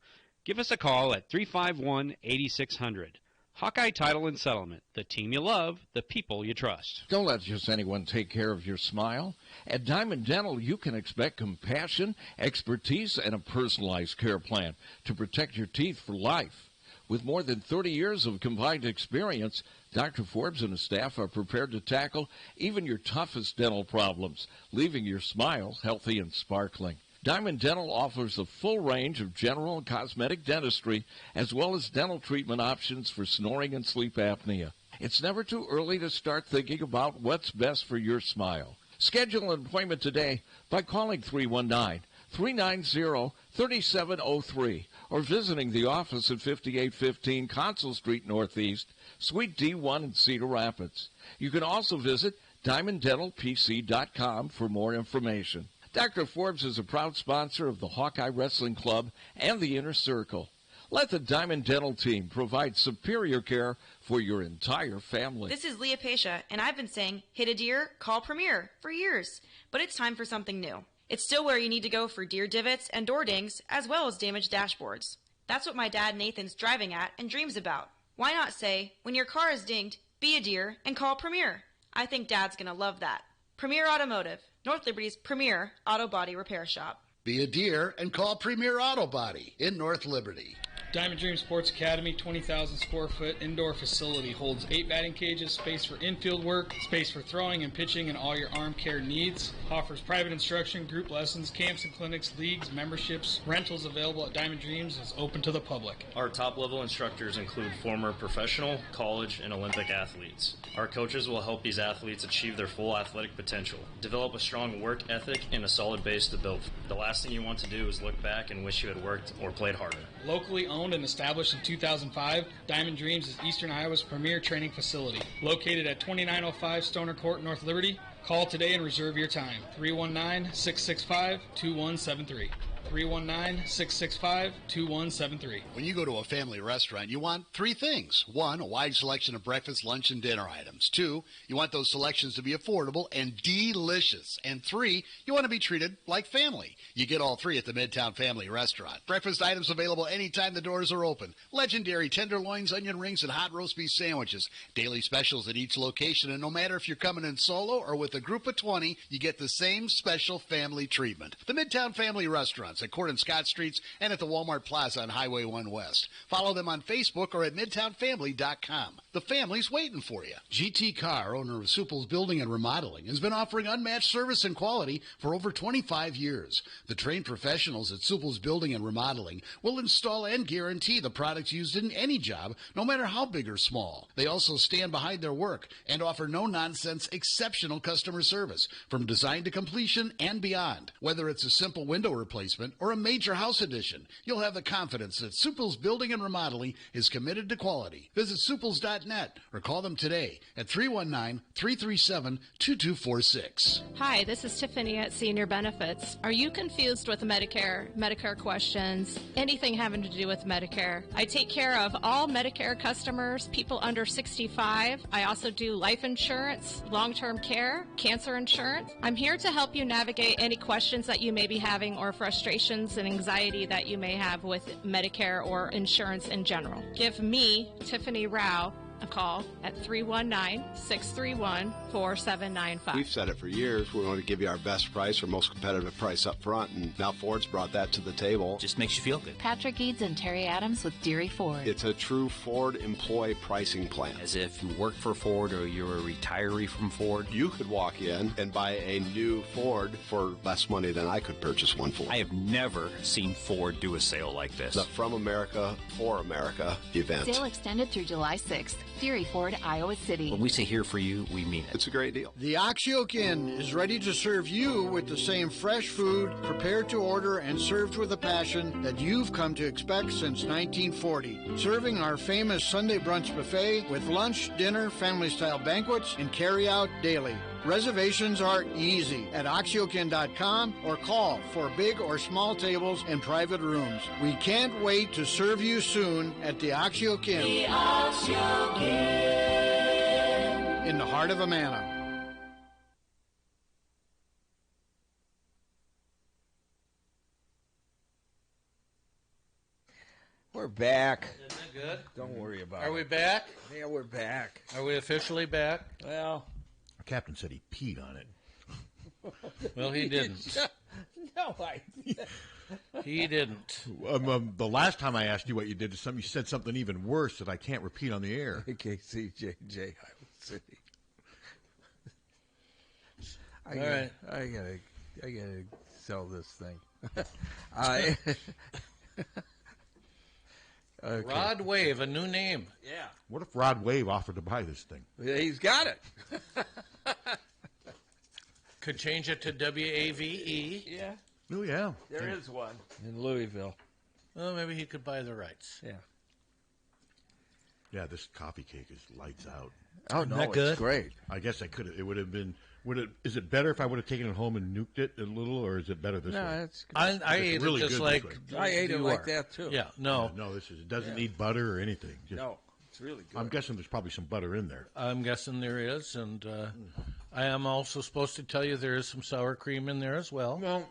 [SPEAKER 11] Give us a call at 351-8600. Hawkeye Title and Settlement, the team you love, the people you trust.
[SPEAKER 1] Don't let just anyone take care of your smile. At Diamond Dental, you can expect compassion, expertise, and a personalized care plan to protect your teeth for life. With more than 30 years of combined experience, Dr. Forbes and his staff are prepared to tackle even your toughest dental problems, leaving your smile healthy and sparkling. Diamond Dental offers a full range of general and cosmetic dentistry, as well as dental treatment options for snoring and sleep apnea. It's never too early to start thinking about what's best for your smile. Schedule an appointment today by calling 319-390-3703 or visiting the office at 5815 Consul Street Northeast, Suite D1 in Cedar Rapids. You can also visit DiamondDentalPC.com for more information. Dr. Forbes is a proud sponsor of the Hawkeye Wrestling Club and the Inner Circle. Let the Diamond Dental team provide superior care for your entire family.
[SPEAKER 7] This is Leah Pasha, and I've been saying, hit a deer, call Premier for years. But it's time for something new. It's still where you need to go for deer divots and door dings, as well as damaged dashboards. That's what my dad Nathan's driving at and dreams about. Why not say, when your car is dinged, be a deer and call Premier? I think Dad's going to love that. Premier Automotive, North Liberty's premier auto body repair shop.
[SPEAKER 10] Be a deer and call Premier Auto Body in North Liberty.
[SPEAKER 12] Diamond Dream Sports Academy, 20,000 square foot indoor facility, holds 8 batting cages, space for infield work, space for throwing and pitching and all your arm care needs. Offers private instruction, group lessons, camps and clinics, leagues, memberships. Rentals available at Diamond Dreams is open to the public.
[SPEAKER 13] Our top level instructors include former professional, college, and Olympic athletes. Our coaches will help these athletes achieve their full athletic potential, develop a strong work ethic, and a solid base to build. The last thing you want to do is look back and wish you had worked or played harder.
[SPEAKER 12] Locally owned and established in 2005, Diamond Dreams is Eastern Iowa's premier training facility. Located at 2905 Stoner Court, North Liberty. Call today and reserve your time. 319-665-2173. 319-665-2173.
[SPEAKER 10] When you go to a family restaurant, you want 3 things. 1, a wide selection of breakfast, lunch, and dinner items. 2, you want those selections to be affordable and delicious. And 3, you want to be treated like family. You get all 3 at the Midtown Family Restaurant. Breakfast items available anytime the doors are open. Legendary tenderloins, onion rings, and hot roast beef sandwiches. Daily specials at each location, and no matter if you're coming in solo or with a group of 20, you get the same special family treatment. The Midtown Family Restaurant, discounts at Court and Scott Streets and at the Walmart Plaza on Highway 1 West. Follow them on Facebook or at MidtownFamily.com. The family's waiting for you. GT Carr, owner of Supple's Building and Remodeling, has been offering unmatched service and quality for over 25 years. The trained professionals at Supple's Building and Remodeling will install and guarantee the products used in any job, no matter how big or small. They also stand behind their work and offer no-nonsense, exceptional customer service from design to completion and beyond. Whether it's a simple window replacement or a major house addition, you'll have the confidence that Supple's Building and Remodeling is committed to quality. Visit Supples.net or call them today at 319-337-2246.
[SPEAKER 14] Hi, this is Tiffany at Senior Benefits. Are you confused with Medicare questions, anything having to do with Medicare? I take care of all Medicare customers, people under 65. I also do life insurance, long-term care, cancer insurance. I'm here to help you navigate any questions that you may be having or frustrations and anxiety that you may have with Medicare or insurance in general. Give me, Tiffany Rao, a call at 319-631-4795.
[SPEAKER 15] We've said it for years. We want to give you our best price or most competitive price up front, and now Ford's brought that to the table.
[SPEAKER 16] Just makes you feel good.
[SPEAKER 17] Patrick Eads and Terry Adams with Deary Ford.
[SPEAKER 15] It's a true Ford employee pricing plan.
[SPEAKER 16] As if you work for Ford or you're a retiree from Ford.
[SPEAKER 15] You could walk in and buy a new Ford for less money than I could purchase one for.
[SPEAKER 16] I have never seen Ford do a sale like this.
[SPEAKER 15] The From America for America event.
[SPEAKER 17] Sale extended through July 6th. Deary Ford, Iowa City.
[SPEAKER 16] When we say here for you, we mean it.
[SPEAKER 15] It's a great deal.
[SPEAKER 18] The Oxyoke Inn is ready to serve you with the same fresh food, prepared to order and served with a passion that you've come to expect since 1940. Serving our famous Sunday brunch buffet with lunch, dinner, family-style banquets, and carry-out daily. Reservations are easy at oxyokeinn.com or call for big or small tables and private rooms. We can't wait to serve you soon at the Oxyoke Inn.
[SPEAKER 19] The Oxyoke Inn.
[SPEAKER 18] In the heart of Amana.
[SPEAKER 1] We're back.
[SPEAKER 2] Isn't that good?
[SPEAKER 1] Don't worry about it.
[SPEAKER 2] Are we back?
[SPEAKER 1] Yeah, we're back.
[SPEAKER 2] Are we officially back?
[SPEAKER 1] Well,
[SPEAKER 3] Captain said he peed on it.
[SPEAKER 2] Well, he didn't.
[SPEAKER 1] No,
[SPEAKER 2] he didn't.
[SPEAKER 3] The last time I asked you what you did to something, you said something even worse that I can't repeat on the air.
[SPEAKER 1] KCJJ, Iowa City.
[SPEAKER 2] All right.
[SPEAKER 1] I gotta sell this thing. Okay.
[SPEAKER 2] Rod Wave, a new name.
[SPEAKER 1] Yeah.
[SPEAKER 3] What if Rod Wave offered to buy this thing?
[SPEAKER 1] Yeah, he's got it.
[SPEAKER 2] Could change it to WAVE.
[SPEAKER 1] Yeah.
[SPEAKER 3] Oh, yeah.
[SPEAKER 1] There is one in Louisville.
[SPEAKER 2] Well, maybe he could buy the rights.
[SPEAKER 1] Yeah.
[SPEAKER 3] Yeah, this coffee cake is lights out.
[SPEAKER 1] Oh, no, it's great.
[SPEAKER 3] I guess I could have. It would have been. Is it better if I would have taken it home and nuked it a little, or is it better this way?
[SPEAKER 1] No, it's good.
[SPEAKER 2] I ate
[SPEAKER 3] really
[SPEAKER 2] it just
[SPEAKER 3] good
[SPEAKER 2] like
[SPEAKER 1] I ate it
[SPEAKER 2] you
[SPEAKER 1] like
[SPEAKER 2] are.
[SPEAKER 1] that too.
[SPEAKER 2] Yeah, no.
[SPEAKER 3] No, it doesn't need butter or anything.
[SPEAKER 1] No, it's really good.
[SPEAKER 3] I'm guessing there's probably some butter in there.
[SPEAKER 2] I'm guessing there is, and I am also supposed to tell you there is some sour cream in there as well.
[SPEAKER 3] Well,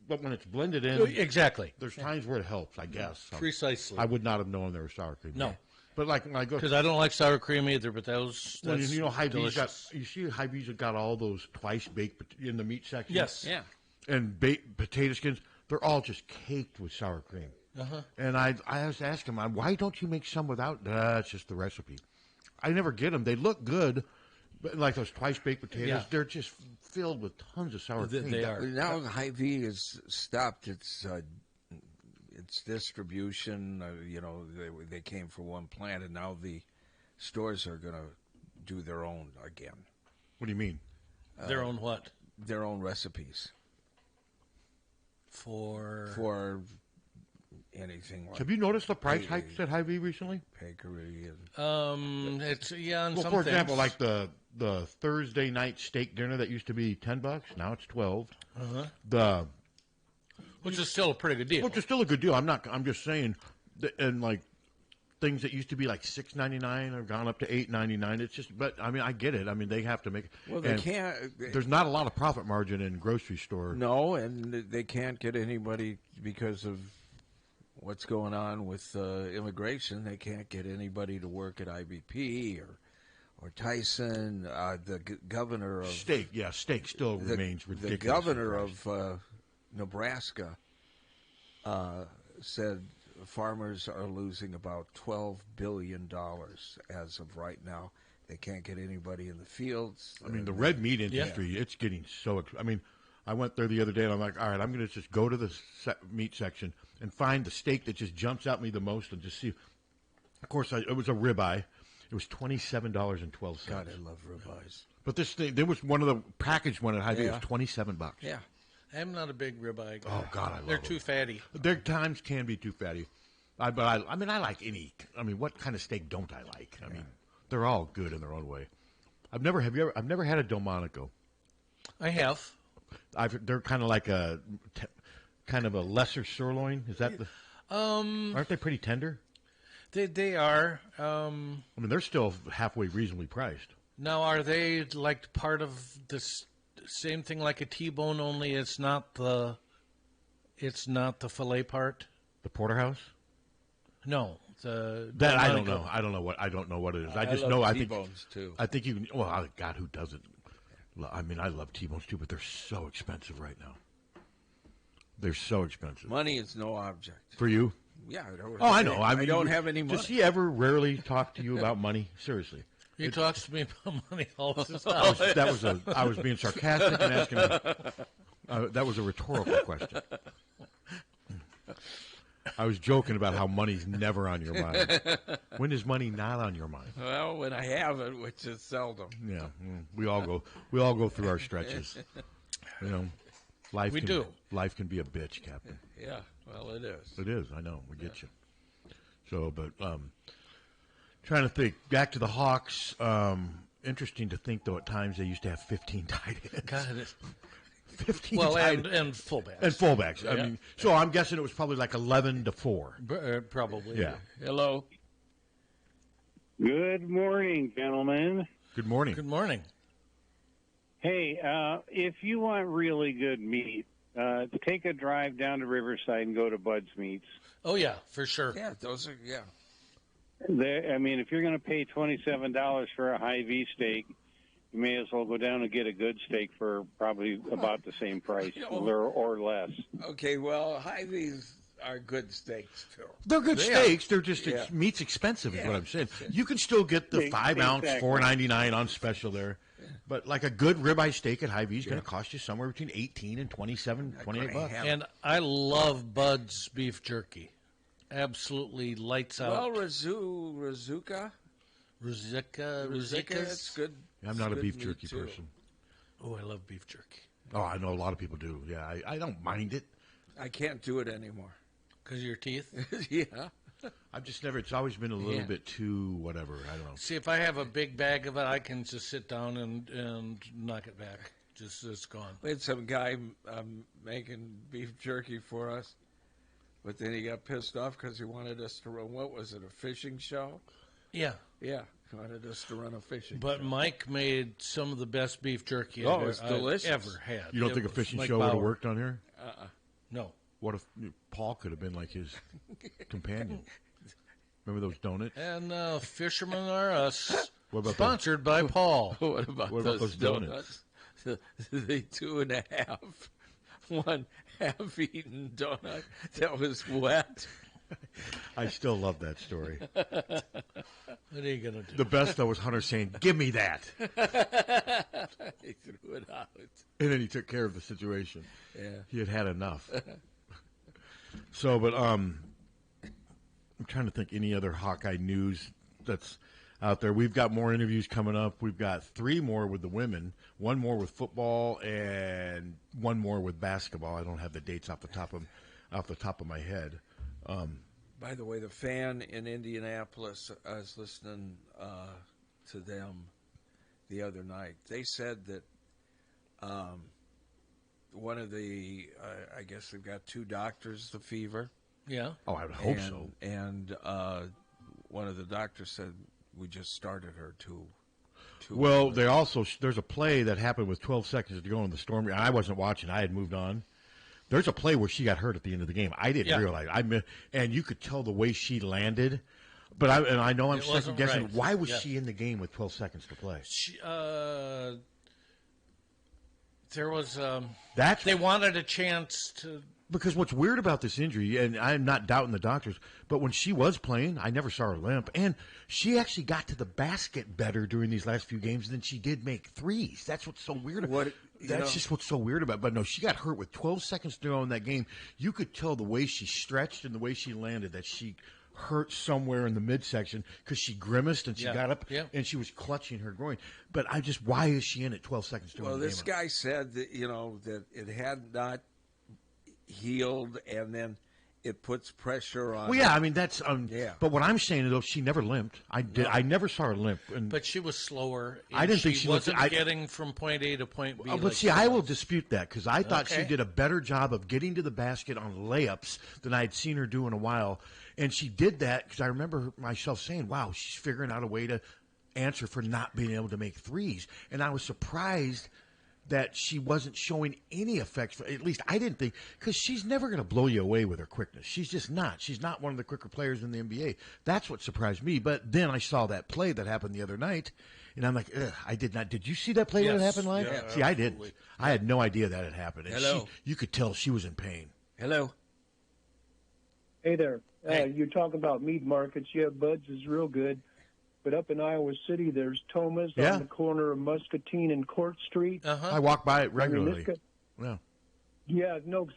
[SPEAKER 3] but when it's blended in,
[SPEAKER 2] exactly.
[SPEAKER 3] There's times where it helps, I guess.
[SPEAKER 2] Precisely.
[SPEAKER 3] I would not have known there was sour cream.
[SPEAKER 2] No.
[SPEAKER 3] But like when I go,
[SPEAKER 2] because I don't like sour cream either. But that's
[SPEAKER 3] you know, Hy-Vee's got.
[SPEAKER 2] delicious.
[SPEAKER 3] You see, Hy-Vee's got all those twice baked in the meat section.
[SPEAKER 2] Yes.
[SPEAKER 1] Yeah.
[SPEAKER 3] And baked potato skins, they're all just caked with sour cream.
[SPEAKER 2] Uh-huh.
[SPEAKER 3] And I was asking him, why don't you make some without? It's just the recipe. I never get them. They look good, but like those twice baked potatoes, they're just filled with tons of sour cream.
[SPEAKER 2] They are.
[SPEAKER 1] Now Hy-Vee has stopped its distribution. They came from one plant, and now the stores are going to do their own again.
[SPEAKER 3] What do you mean?
[SPEAKER 2] Their own what?
[SPEAKER 1] Their own recipes.
[SPEAKER 2] For
[SPEAKER 1] anything like.
[SPEAKER 3] Have you noticed the price hikes at Hy-Vee recently?
[SPEAKER 1] Bakery and
[SPEAKER 2] it's on
[SPEAKER 3] well,
[SPEAKER 2] some
[SPEAKER 3] for
[SPEAKER 2] things.
[SPEAKER 3] example, like the Thursday night steak dinner that used to be $10, now it's $12.
[SPEAKER 2] Uh-huh. Which is still a pretty good deal.
[SPEAKER 3] Which is still a good deal. I'm just saying, and like things that used to be like $6.99 have gone up to $8.99. It's just, but I mean, I get it. I mean, they have to make.
[SPEAKER 1] Well, they can't.
[SPEAKER 3] There's not a lot of profit margin in grocery store.
[SPEAKER 1] No, and they can't get anybody because of what's going on with immigration. They can't get anybody to work at IBP or Tyson. The governor of
[SPEAKER 3] steak still remains ridiculous.
[SPEAKER 1] The governor of Nebraska said farmers are losing about $12 billion as of right now. They can't get anybody in the fields.
[SPEAKER 3] I mean, the red meat industry, it's getting so. I mean, I went there the other day, and I'm like, all right, I'm going to just go to the meat section and find the steak that just jumps out at me the most and just see. Of course, it was a ribeye. It was $27.12.
[SPEAKER 1] God, I love ribeyes.
[SPEAKER 3] But this thing, there was one of the packaged one at Hy-Vee. It was $27.
[SPEAKER 2] Yeah. I'm not a big ribeye guy.
[SPEAKER 3] Oh, God, I love
[SPEAKER 2] They're
[SPEAKER 3] them.
[SPEAKER 2] too fatty.
[SPEAKER 3] Their times can be too fatty. I mean, I like any. I mean, what kind of steak don't I like? I mean, they're all good in their own way. I've never had a Delmonico.
[SPEAKER 2] I have.
[SPEAKER 3] They're kind of like kind of a lesser sirloin. Is that the? Aren't they pretty tender?
[SPEAKER 2] They are.
[SPEAKER 3] I mean, they're still halfway reasonably priced.
[SPEAKER 2] Now, are they like part of this same thing like a T-bone? Only it's not the fillet part.
[SPEAKER 3] The porterhouse?
[SPEAKER 2] No, the
[SPEAKER 3] that I don't know. I don't know what it is. I just know. I think
[SPEAKER 1] T-bones too.
[SPEAKER 3] I think you can. Well, God, who doesn't? I mean, I love T-bones too, but they're so expensive right now. They're so expensive.
[SPEAKER 1] Money is no object
[SPEAKER 3] for you.
[SPEAKER 1] Yeah.
[SPEAKER 3] I know. I mean,
[SPEAKER 1] I don't have any money.
[SPEAKER 3] Does he ever rarely talk to you about money? Seriously.
[SPEAKER 2] He talks to me about money all the time.
[SPEAKER 3] I was being sarcastic and asking. That was a rhetorical question. I was joking about how money's never on your mind. When is money not on your mind?
[SPEAKER 1] Well, when I have it, which is seldom.
[SPEAKER 3] Yeah, we all go through our stretches. You know, life can be a bitch, Captain.
[SPEAKER 1] Yeah, well, it is.
[SPEAKER 3] It is. I know. We get you. So, but trying to think back to the Hawks. Interesting to think though. At times they used to have 15 tight ends.
[SPEAKER 2] God,
[SPEAKER 3] 15
[SPEAKER 2] well,
[SPEAKER 3] tight
[SPEAKER 2] and fullbacks.
[SPEAKER 3] And fullbacks.
[SPEAKER 2] Yeah.
[SPEAKER 3] I mean, so I'm guessing it was probably like 11-4.
[SPEAKER 2] Probably.
[SPEAKER 3] Yeah.
[SPEAKER 1] Hello.
[SPEAKER 20] Good morning, gentlemen.
[SPEAKER 3] Good morning.
[SPEAKER 2] Good morning.
[SPEAKER 20] Hey, if you want really good meat, take a drive down to Riverside and go to Bud's Meats.
[SPEAKER 2] Oh yeah, for sure.
[SPEAKER 1] Yeah, those are
[SPEAKER 20] I mean, if you're going to pay $27 for a Hy-Vee steak, you may as well go down and get a good steak for probably about the same price or less.
[SPEAKER 1] Okay, well, Hy-Vees are good steaks too.
[SPEAKER 3] They're good steaks. They're just meat's expensive, is what I'm saying. You can still get the 5-ounce, $4.99 on special there, but like a good ribeye steak at Hy-Vee is going to cost you somewhere between $18 and $28.
[SPEAKER 2] And I love Bud's beef jerky. Absolutely lights out.
[SPEAKER 1] Well, Rizzuka, it's good.
[SPEAKER 3] I'm not a beef jerky person.
[SPEAKER 2] Oh, I love beef jerky.
[SPEAKER 3] Oh, I know a lot of people do. Yeah, I don't mind it.
[SPEAKER 1] I can't do it anymore.
[SPEAKER 2] Because of your teeth?
[SPEAKER 1] Yeah.
[SPEAKER 3] I've just never, it's always been a little bit too whatever. I don't know.
[SPEAKER 2] See, if I have a big bag of it, I can just sit down and knock it back. It's gone.
[SPEAKER 1] We had some guy making beef jerky for us, but then he got pissed off because he wanted us to run, what was it, a fishing show?
[SPEAKER 2] Yeah.
[SPEAKER 1] Yeah, he wanted us to run a fishing show.
[SPEAKER 2] But Mike made some of the best beef jerky
[SPEAKER 1] it's delicious.
[SPEAKER 2] I've ever had.
[SPEAKER 3] You don't think a fishing show would have worked on here?
[SPEAKER 2] No.
[SPEAKER 3] What if Paul could have been like his companion? Remember those donuts?
[SPEAKER 2] And Fishermen Are Us,
[SPEAKER 3] what about
[SPEAKER 2] sponsored by Paul.
[SPEAKER 1] What about those donuts? The 2.5, 1 half-eaten donut that was wet.
[SPEAKER 3] I still love that story.
[SPEAKER 2] What are you going to do?
[SPEAKER 3] The best, though, was Hunter saying, "Give me that."
[SPEAKER 1] He threw it out.
[SPEAKER 3] And then he took care of the situation.
[SPEAKER 1] Yeah.
[SPEAKER 3] He had enough. So, but I'm trying to think any other Hawkeye news that's out there. We've got more interviews coming up. We've got 3 more with the women, 1 more with football, and 1 more with basketball. I don't have the dates off the top of my head.
[SPEAKER 1] By the way, the fan in Indianapolis, I was listening to them the other night. They said that one of the, I guess they've got 2 doctors, the fever.
[SPEAKER 2] Yeah.
[SPEAKER 3] Oh, I would hope so.
[SPEAKER 1] And one of the doctors said, we just started her too.
[SPEAKER 3] Well, there's a play that happened with 12 seconds to go in the Storm. I wasn't watching. I had moved on. There's a play where she got hurt at the end of the game. I didn't realize. And you could tell the way she landed. But I know I'm second guessing.
[SPEAKER 2] Right.
[SPEAKER 3] Why was she in the game with 12 seconds to play?
[SPEAKER 2] There was
[SPEAKER 3] That's
[SPEAKER 2] they wanted a chance to.
[SPEAKER 3] Because what's weird about this injury, and I'm not doubting the doctors, but when she was playing, I never saw her limp, and she actually got to the basket better during these last few games than she did make threes. That's what's so weird. That's just what's so weird about it. But no, she got hurt with 12 seconds to go in that game. You could tell the way she stretched and the way she landed that she hurt somewhere in the midsection because she grimaced and she got up and she was clutching her groin. But why is she in at 12 seconds to go in the game?
[SPEAKER 1] Well, this guy said that, that it had not healed, and then it puts pressure on.
[SPEAKER 3] Well, yeah, I mean that's. But what I'm saying though, she never limped. I never saw her limp.
[SPEAKER 2] But she was slower.
[SPEAKER 3] I didn't think she
[SPEAKER 2] wasn't getting from point A to point B.
[SPEAKER 3] But see, I will dispute that because I thought she did a better job of getting to the basket on layups than I'd seen her do in a while, and she did that because I remember myself saying, "Wow, she's figuring out a way to answer for not being able to make threes," and I was surprised that she wasn't showing any effects. At least I didn't think, because she's never going to blow you away with her quickness. She's just not. She's not one of the quicker players in the NBA. That's what surprised me. But then I saw that play that happened the other night, and I'm like, ugh, I did not. Did you see that play when it happened live?
[SPEAKER 1] Yeah,
[SPEAKER 3] see, I didn't. I had no idea that had happened. And
[SPEAKER 1] Hello.
[SPEAKER 3] you could tell she was in pain.
[SPEAKER 1] Hello.
[SPEAKER 21] Hey there. You're talking about meat markets. Yeah, Bud's is real good. But up in Iowa City, there's Thomas on the corner of Muscatine and Court Street.
[SPEAKER 3] I walk by it regularly.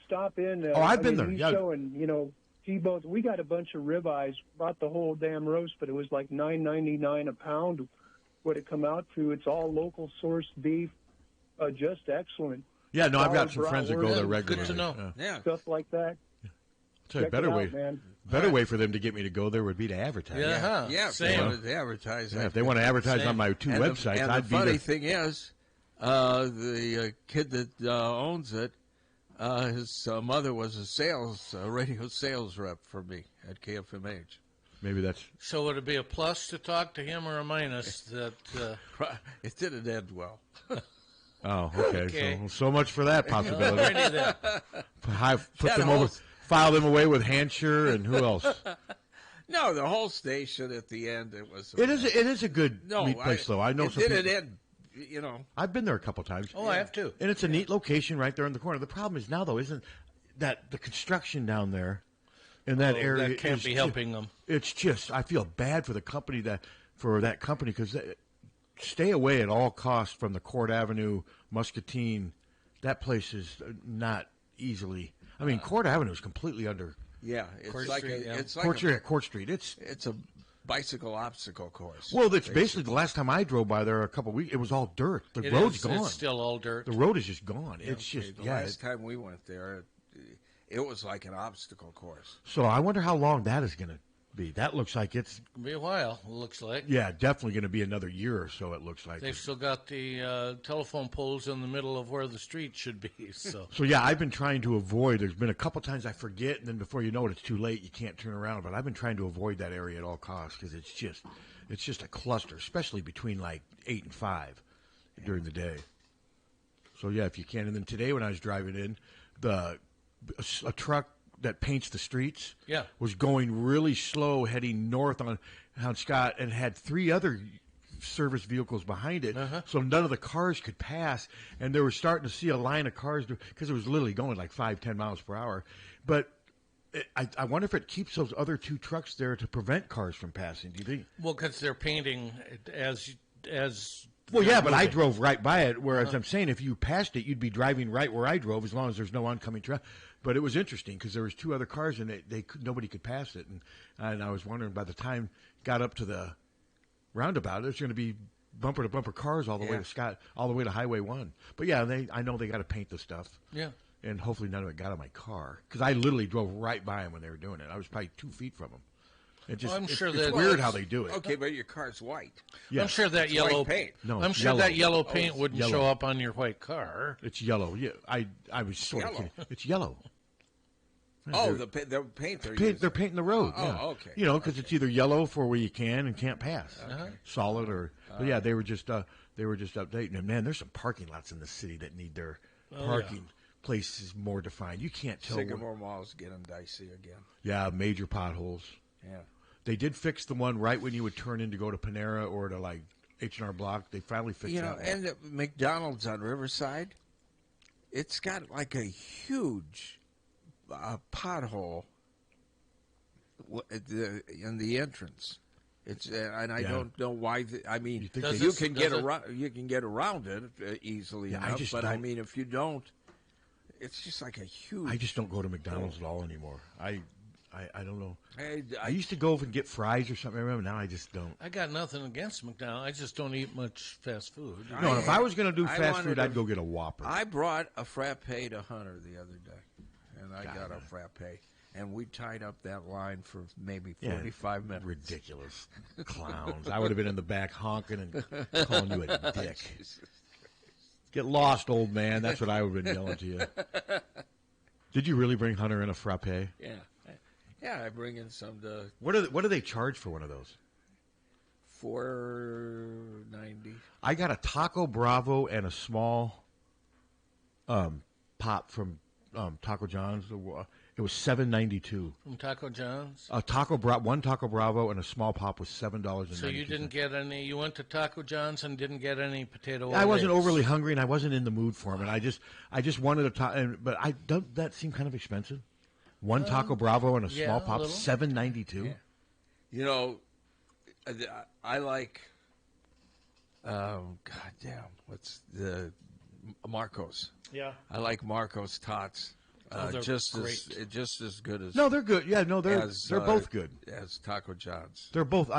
[SPEAKER 21] Stop in.
[SPEAKER 3] I've been there.
[SPEAKER 21] He's showing, T-bones. We got a bunch of ribeyes. Bought the whole damn roast, but it was like $9.99 a pound. What it come out to? It's all local sourced beef, just excellent.
[SPEAKER 3] Yeah, no, I've got some friends that go there regularly.
[SPEAKER 2] Good to know.
[SPEAKER 21] Yeah. Stuff like that.
[SPEAKER 3] I'll tell you, better way for them to get me to go there would be to advertise.
[SPEAKER 1] If they wanted to advertise.
[SPEAKER 3] If they want to advertise on my two websites, I'd be there.
[SPEAKER 1] The funny thing is, the kid that owns it, his mother was a radio sales rep for me at KFMH.
[SPEAKER 3] Maybe that's.
[SPEAKER 2] So would it be a plus to talk to him or a minus? That
[SPEAKER 1] it didn't end well.
[SPEAKER 3] Oh, okay. So much for that possibility.
[SPEAKER 1] Put
[SPEAKER 3] them over. File them away with Hansher and who else?
[SPEAKER 1] No, the whole station at the end. It was.
[SPEAKER 3] It is a good meat place, though. I know.
[SPEAKER 1] It didn't end.
[SPEAKER 3] I've been there a couple times.
[SPEAKER 2] Oh, I have too.
[SPEAKER 3] And it's a neat location right there in the corner. The problem is now, though, isn't that the construction down there in that area
[SPEAKER 2] that can't be helping them.
[SPEAKER 3] It's just I feel bad for the company that company because stay away at all costs from the Court Avenue, Muscatine. That place is not easily. I mean, Court Avenue is completely under.
[SPEAKER 1] Yeah, it's
[SPEAKER 2] Court
[SPEAKER 1] like
[SPEAKER 2] Street,
[SPEAKER 1] it's
[SPEAKER 3] Court
[SPEAKER 1] like
[SPEAKER 3] Court Street. It's
[SPEAKER 1] a bicycle obstacle course.
[SPEAKER 3] Well, it's basically the last time I drove by there a couple of weeks, it was all dirt. The road's gone.
[SPEAKER 2] It's still all dirt.
[SPEAKER 3] The road is just gone.
[SPEAKER 1] Yeah,
[SPEAKER 3] it's just
[SPEAKER 1] the last time we went there, it was like an obstacle course.
[SPEAKER 3] So I wonder how long that is going to be. That looks like it's
[SPEAKER 2] going to be a while. It looks like.
[SPEAKER 3] Yeah, definitely going to be another year or so. It looks like
[SPEAKER 2] they've still got the telephone poles in the middle of where the street should be. So
[SPEAKER 3] yeah, I've been trying to avoid. There's been a couple times I forget, and then before you know it, it's too late. You can't turn around. But I've been trying to avoid that area at all costs because it's just a cluster, especially between like 8 and 5 during the day. So yeah, if you can. And then today when I was driving in, a truck that paints the streets was going really slow heading north on Scott and had 3 other service vehicles behind it, so none of the cars could pass, and they were starting to see a line of cars because it was literally going like 5-10 miles per hour. But I wonder if it keeps those other 2 trucks there to prevent cars from passing. Do you think?
[SPEAKER 2] Well, because they're painting as
[SPEAKER 3] well, yeah, but I drove right by it, whereas I'm saying if you passed it, you'd be driving right where I drove as long as there's no oncoming traffic. But it was interesting because there was 2 other cars and nobody could pass it, and I was wondering by the time got up to the roundabout, there's going to be bumper to bumper cars all the way to Scott, all the way to Highway 1. But yeah, I know they got to paint the stuff.
[SPEAKER 2] Yeah,
[SPEAKER 3] and hopefully none of it got on my car because I literally drove right by them when they were doing it. I was probably 2 feet from them.
[SPEAKER 2] I'm sure
[SPEAKER 3] it's weird how they do it.
[SPEAKER 1] Okay, but your car's white.
[SPEAKER 3] Yeah.
[SPEAKER 2] I'm sure that yellow
[SPEAKER 1] paint.
[SPEAKER 3] No,
[SPEAKER 2] I'm sure that yellow paint wouldn't show up on your white car.
[SPEAKER 3] It's yellow. Yeah, I was sort of kidding. It's yellow.
[SPEAKER 1] Oh, the paint
[SPEAKER 3] they're painting the road.
[SPEAKER 1] Oh,
[SPEAKER 3] yeah.
[SPEAKER 1] okay.
[SPEAKER 3] Because it's either yellow for where you can and can't pass, solid or. But yeah, they were just updating. And man, there's some parking lots in the city that need their parking places more defined. You can't tell.
[SPEAKER 1] Sycamore Mall's getting dicey again.
[SPEAKER 3] Yeah, major potholes.
[SPEAKER 1] Yeah.
[SPEAKER 3] They did fix the one right when you would turn in to go to Panera or to like H&R Block. They finally fixed that one.
[SPEAKER 1] And McDonald's on Riverside. it's got like a huge pothole in the entrance. It's and I don't know why. I mean, you can get around it easily enough. But I mean, if you don't, it's just like a huge.
[SPEAKER 3] I just don't go to McDonald's at all anymore. I don't know. I used to go and get fries or something. I remember now I just don't.
[SPEAKER 2] I got nothing against McDonald's. I just don't eat much fast food.
[SPEAKER 3] No, if I was going to do fast food, I'd go get a Whopper.
[SPEAKER 1] I brought a frappe to Hunter the other day, and I got a frappe. And we tied up that line for maybe 45 minutes.
[SPEAKER 3] Ridiculous clowns. I would have been in the back honking and calling you a dick. Get lost, old man. That's what I would have been yelling to you. Did you really bring Hunter in a frappe?
[SPEAKER 1] Yeah. Yeah, I bring in some to...
[SPEAKER 3] What do they charge for one of those?
[SPEAKER 1] $4.90.
[SPEAKER 3] I got a Taco Bravo and a small pop from Taco John's. It was $7.92.
[SPEAKER 2] From Taco John's?
[SPEAKER 3] One Taco Bravo and a small pop was $7.92.
[SPEAKER 2] So you didn't get any. You went to Taco John's and didn't get any potato.
[SPEAKER 3] I wasn't overly hungry and I wasn't in the mood for them, and I just wanted a taco. But don't that seem kind of expensive? One Taco Bravo and a small pop, $7.92.
[SPEAKER 1] Yeah. You know, I like. Goddamn, what's the Marcos?
[SPEAKER 2] Yeah,
[SPEAKER 1] I like Marcos tots. Just as good as.
[SPEAKER 3] No, they're good. Yeah, no, they're both good
[SPEAKER 1] as Taco John's.
[SPEAKER 3] They're both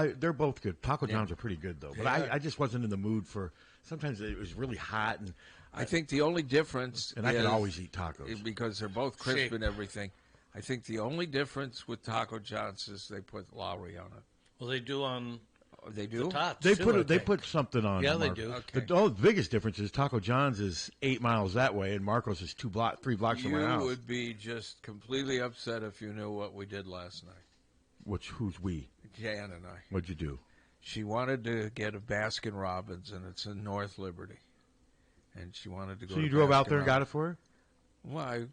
[SPEAKER 3] good. Taco John's are pretty good though, but I just wasn't in the mood for. Sometimes it was really hot, and
[SPEAKER 1] I think the only difference.
[SPEAKER 3] And I can always eat tacos
[SPEAKER 1] because they're both crisp and everything. I think the only difference with Taco John's is they put Lowry on it.
[SPEAKER 2] Well, they do on.
[SPEAKER 1] They do.
[SPEAKER 2] The tots
[SPEAKER 3] they put something on.
[SPEAKER 2] Yeah, they do.
[SPEAKER 1] Okay.
[SPEAKER 3] The biggest difference is Taco John's is 8 miles that way, and Marcos is 3 blocks from my house.
[SPEAKER 1] You would be just completely upset if you knew what we did last night.
[SPEAKER 3] Who's we?
[SPEAKER 1] Jan and I.
[SPEAKER 3] What'd you do?
[SPEAKER 1] She wanted to get a Baskin Robbins, and it's in North Liberty, and she wanted to go.
[SPEAKER 3] So you
[SPEAKER 1] to
[SPEAKER 3] drove
[SPEAKER 1] Baskin
[SPEAKER 3] out there and got it
[SPEAKER 1] Robbins.
[SPEAKER 3] for her?
[SPEAKER 1] Well,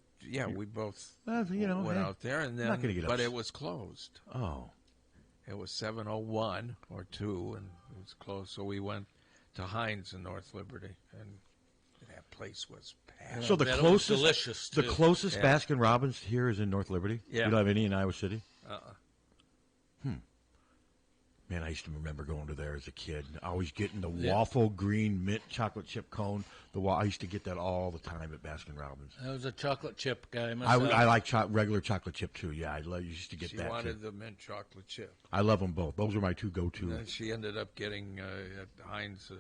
[SPEAKER 1] we both
[SPEAKER 3] went
[SPEAKER 1] out there, and then,
[SPEAKER 3] not gonna get
[SPEAKER 1] but
[SPEAKER 3] upset.
[SPEAKER 1] it was closed.
[SPEAKER 3] Oh.
[SPEAKER 1] It was 7:01 or 2, and it was closed. So we went to Heinz in North Liberty, and that place was packed.
[SPEAKER 3] So the closest,
[SPEAKER 2] delicious too.
[SPEAKER 3] The closest Baskin Robbins here is in North Liberty.
[SPEAKER 1] Yeah.
[SPEAKER 3] You don't have any in Iowa City.
[SPEAKER 1] Uh-uh.
[SPEAKER 3] Man, I used to remember going to there as a kid. Always getting the waffle green mint chocolate chip cone. I used to get that all the time at Baskin Robbins.
[SPEAKER 2] I was a chocolate chip guy myself.
[SPEAKER 3] I like regular chocolate chip too. Yeah, used to get
[SPEAKER 1] she
[SPEAKER 3] that.
[SPEAKER 1] She wanted
[SPEAKER 3] too.
[SPEAKER 1] the mint chocolate chip.
[SPEAKER 3] I love them both. Those are my two go-to.
[SPEAKER 1] And then she ended up getting at Heinz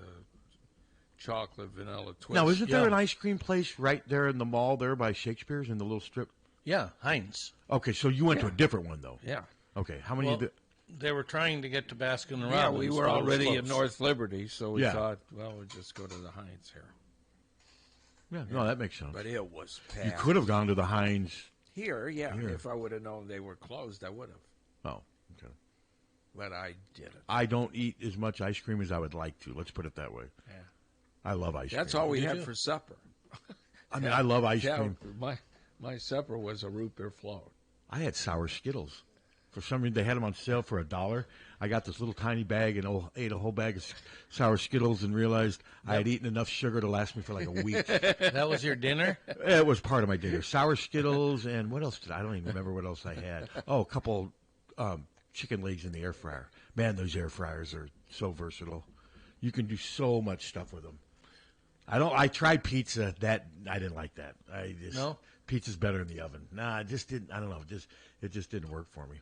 [SPEAKER 1] chocolate vanilla twist.
[SPEAKER 3] Now, isn't there an ice cream place right there in the mall there by Shakespeare's in the little strip?
[SPEAKER 2] Yeah, Heinz.
[SPEAKER 3] Okay, so you went to a different one though.
[SPEAKER 1] Yeah.
[SPEAKER 3] Okay, how many?
[SPEAKER 2] They were trying to get to Baskin Robbins.
[SPEAKER 1] Yeah, we were already in North Liberty, so we thought, well, we'll just go to the Heinz here.
[SPEAKER 3] Yeah, no, that makes sense.
[SPEAKER 1] But it was packed.
[SPEAKER 3] You could have gone to the Heinz.
[SPEAKER 1] Here. If I would have known they were closed, I would have.
[SPEAKER 3] Oh, okay.
[SPEAKER 1] But I didn't.
[SPEAKER 3] I don't eat as much ice cream as I would like to. Let's put it that way.
[SPEAKER 1] Yeah.
[SPEAKER 3] I love ice cream.
[SPEAKER 1] That's all we had for supper.
[SPEAKER 3] I mean, I love ice cream.
[SPEAKER 1] My supper was a root beer float.
[SPEAKER 3] I had sour Skittles. For some reason, they had them on sale for $1. I got this little tiny bag and ate a whole bag of sour Skittles and realized I had eaten enough sugar to last me for like a week.
[SPEAKER 2] That was your dinner?
[SPEAKER 3] It was part of my dinner. Sour Skittles and what else I don't even remember what else I had. Oh, a couple chicken legs in the air fryer. Man, those air fryers are so versatile. You can do so much stuff with them. I tried pizza. That I didn't like that.
[SPEAKER 2] No?
[SPEAKER 3] Pizza's better in the oven. Nah, it just didn't. I don't know. It just didn't work for me.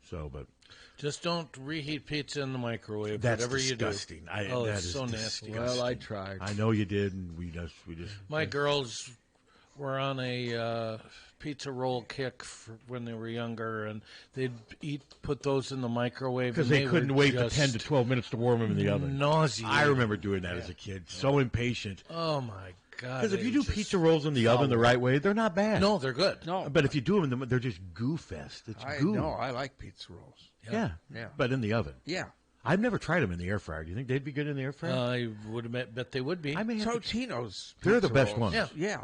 [SPEAKER 3] So, but
[SPEAKER 2] just don't reheat pizza in the microwave.
[SPEAKER 3] That's
[SPEAKER 2] whatever
[SPEAKER 3] disgusting.
[SPEAKER 2] You do. It's so nasty.
[SPEAKER 3] Disgusting.
[SPEAKER 1] Well, I tried.
[SPEAKER 3] I know you did, and we just.
[SPEAKER 2] My girls were on a pizza roll kick when they were younger, and they'd put those in the microwave
[SPEAKER 3] because they couldn't wait for 10 to 12 minutes to warm them in the oven.
[SPEAKER 2] Nauseating.
[SPEAKER 3] I remember doing that as a kid. So impatient.
[SPEAKER 2] Oh my God!
[SPEAKER 3] Because if you do pizza rolls in the oven the right way, they're not bad.
[SPEAKER 2] No, they're good.
[SPEAKER 1] No,
[SPEAKER 3] but if you do them, they're just goo fest. It's goo.
[SPEAKER 1] No, I like pizza rolls.
[SPEAKER 3] Yeah, but in the oven.
[SPEAKER 1] Yeah.
[SPEAKER 3] I've never tried them in the air fryer. Do you think they'd be good in the air fryer?
[SPEAKER 2] I would bet they would be.
[SPEAKER 3] I mean,
[SPEAKER 1] Totino's.
[SPEAKER 3] They're the best
[SPEAKER 1] rolls.
[SPEAKER 3] ones.
[SPEAKER 1] Yeah,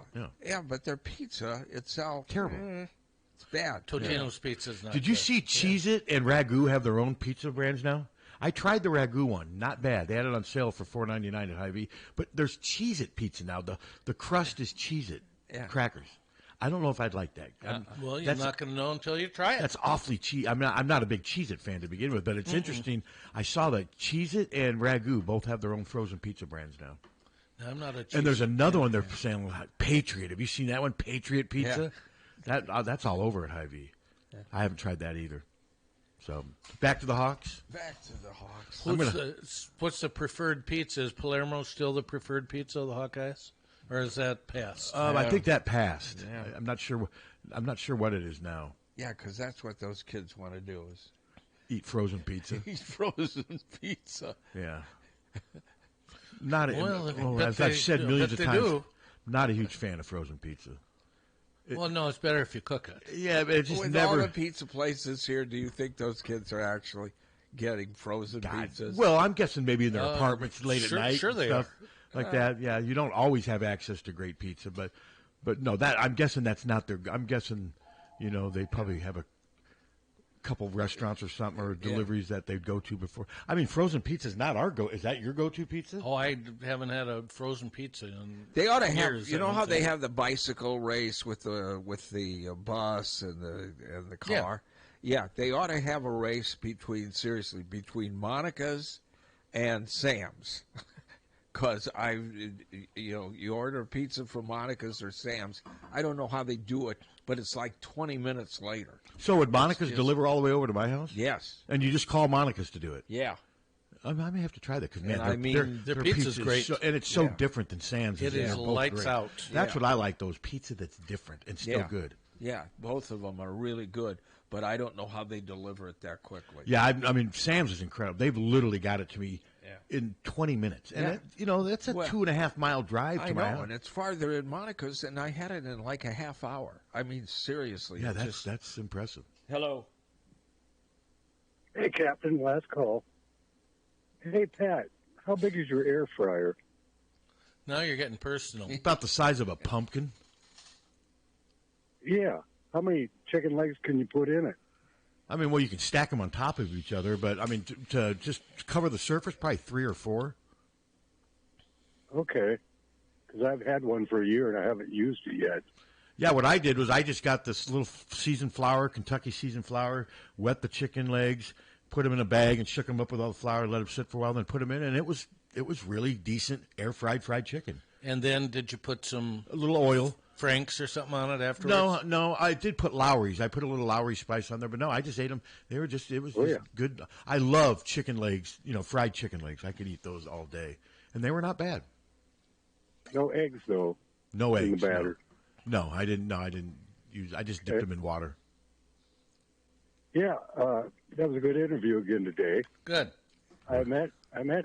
[SPEAKER 1] but their pizza itself
[SPEAKER 3] terrible.
[SPEAKER 1] It's bad.
[SPEAKER 2] Totino's pizza's not.
[SPEAKER 3] Did you see Cheez-It and Ragu have their own pizza brands now? I tried the ragu one, not bad. They had it on sale for $4.99 at Hy-Vee. But there's Cheez-It pizza now. The crust is Cheez-It crackers. I don't know if I'd like that.
[SPEAKER 2] Well, you're not going to know until you try it.
[SPEAKER 3] That's awfully cheap. I'm not a big Cheez-It fan to begin with, but it's interesting. I saw that Cheez-It and Ragu both have their own frozen pizza brands now.
[SPEAKER 2] I'm not a Cheez-It
[SPEAKER 3] And there's another one they're saying, Patriot. Have you seen that one, Patriot Pizza?
[SPEAKER 2] Yeah.
[SPEAKER 3] That's all over at Hy-Vee. Yeah. I haven't tried that either. So, back to the Hawks.
[SPEAKER 1] Back to the Hawks.
[SPEAKER 2] What's the preferred pizza? Is Palermo still the preferred pizza of the Hawkeyes? Or is that passed?
[SPEAKER 3] I think that passed.
[SPEAKER 1] Yeah.
[SPEAKER 3] I'm not sure. I'm not sure what it is now.
[SPEAKER 1] Yeah, because that's what those kids want to do is
[SPEAKER 3] eat frozen pizza.
[SPEAKER 1] Eat frozen pizza.
[SPEAKER 3] Yeah. Not as
[SPEAKER 2] they,
[SPEAKER 3] I've said millions of times.
[SPEAKER 2] Do.
[SPEAKER 3] Not a huge fan of frozen pizza.
[SPEAKER 2] Well, no, it's better if you cook it.
[SPEAKER 3] Yeah, but it just
[SPEAKER 1] With
[SPEAKER 3] never.
[SPEAKER 1] all the pizza places here, do you think those kids are actually getting frozen pizzas?
[SPEAKER 3] Well, I'm guessing maybe in their apartments late at night.
[SPEAKER 2] Sure, they
[SPEAKER 3] stuff
[SPEAKER 2] are.
[SPEAKER 3] Like that. Yeah, you don't always have access to great pizza, but no, that I'm guessing that's not their. I'm guessing, they probably have a couple restaurants or something or deliveries that they'd go to before. I mean, frozen pizza is not our go. Is that your go-to pizza?
[SPEAKER 2] Oh, I haven't had a frozen pizza in
[SPEAKER 1] They ought to
[SPEAKER 2] years,
[SPEAKER 1] have. You know how they have the bicycle race with the bus and the car. Yeah, they ought to have a race between Monica's and Sam's. Because you order pizza from Monica's or Sam's. I don't know how they do it, but it's like 20 minutes later.
[SPEAKER 3] So would Monica's deliver all the way over to my house?
[SPEAKER 1] Yes.
[SPEAKER 3] And you just call Monica's to do it?
[SPEAKER 1] Yeah.
[SPEAKER 3] I may have to try that because,
[SPEAKER 2] their pizza's great.
[SPEAKER 3] And it's so different than Sam's.
[SPEAKER 2] It is lights out.
[SPEAKER 3] That's what I like, those pizza that's different and still good.
[SPEAKER 1] Yeah, both of them are really good, but I don't know how they deliver it that quickly.
[SPEAKER 3] Yeah, I mean, Sam's is incredible. They've literally got it to me in 20 minutes. And, that's a 2.5 mile drive to my house.
[SPEAKER 1] And it's farther in Monica's, and I had it in like a half hour. I mean, seriously.
[SPEAKER 3] Yeah, that's impressive.
[SPEAKER 1] Hello.
[SPEAKER 4] Hey, Captain, last call. Hey, Pat, how big is your air fryer?
[SPEAKER 2] Now you're getting personal.
[SPEAKER 3] About the size of a pumpkin.
[SPEAKER 4] Yeah. How many chicken legs can you put in it?
[SPEAKER 3] I mean, well, you can stack them on top of each other, but, I mean, to just cover the surface, probably 3 or 4.
[SPEAKER 4] Okay. Because I've had one for a year, and I haven't used it yet.
[SPEAKER 3] Yeah, what I did was I just got this little seasoned flour, Kentucky seasoned flour, wet the chicken legs, put them in a bag, and shook them up with all the flour, let them sit for a while, then put them in, and it was really decent air-fried fried chicken.
[SPEAKER 2] And then did you put a
[SPEAKER 3] little oil?
[SPEAKER 2] Frank's or something on it afterwards?
[SPEAKER 3] No, I did put Lowry's. I put a little Lowry spice on there, but no, I just ate them. It was just good. I love chicken legs, fried chicken legs. I could eat those all day, and they were not bad.
[SPEAKER 4] No eggs, though.
[SPEAKER 3] No eggs.
[SPEAKER 4] In the batter.
[SPEAKER 3] No, I didn't. No, I didn't use. I just dipped them in water.
[SPEAKER 4] Yeah, that was a good interview again today.
[SPEAKER 2] Good.
[SPEAKER 4] I met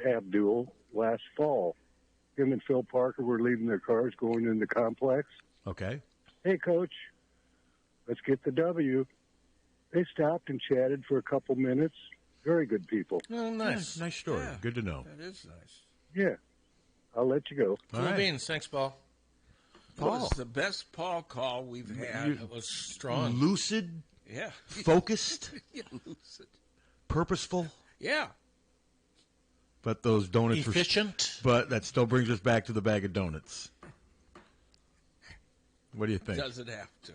[SPEAKER 4] Abdul last fall. Him and Phil Parker were leaving their cars going in the complex.
[SPEAKER 3] Okay.
[SPEAKER 4] Hey, Coach, let's get the W. They stopped and chatted for a couple minutes. Very good people.
[SPEAKER 2] Oh, nice.
[SPEAKER 3] Yeah, nice story.
[SPEAKER 1] Yeah,
[SPEAKER 3] good to know.
[SPEAKER 1] That is nice.
[SPEAKER 4] Yeah. I'll let you go.
[SPEAKER 2] Cool beans. Thanks, Paul.
[SPEAKER 1] Paul. It's the best Paul call we've had.
[SPEAKER 2] It was strong.
[SPEAKER 3] Lucid.
[SPEAKER 1] Yeah.
[SPEAKER 3] Focused.
[SPEAKER 1] Yeah, lucid.
[SPEAKER 3] Purposeful.
[SPEAKER 1] Yeah.
[SPEAKER 3] But those donuts
[SPEAKER 2] efficient.
[SPEAKER 3] But that still brings us back to the bag of donuts. What do you think?
[SPEAKER 1] Doesn't have to.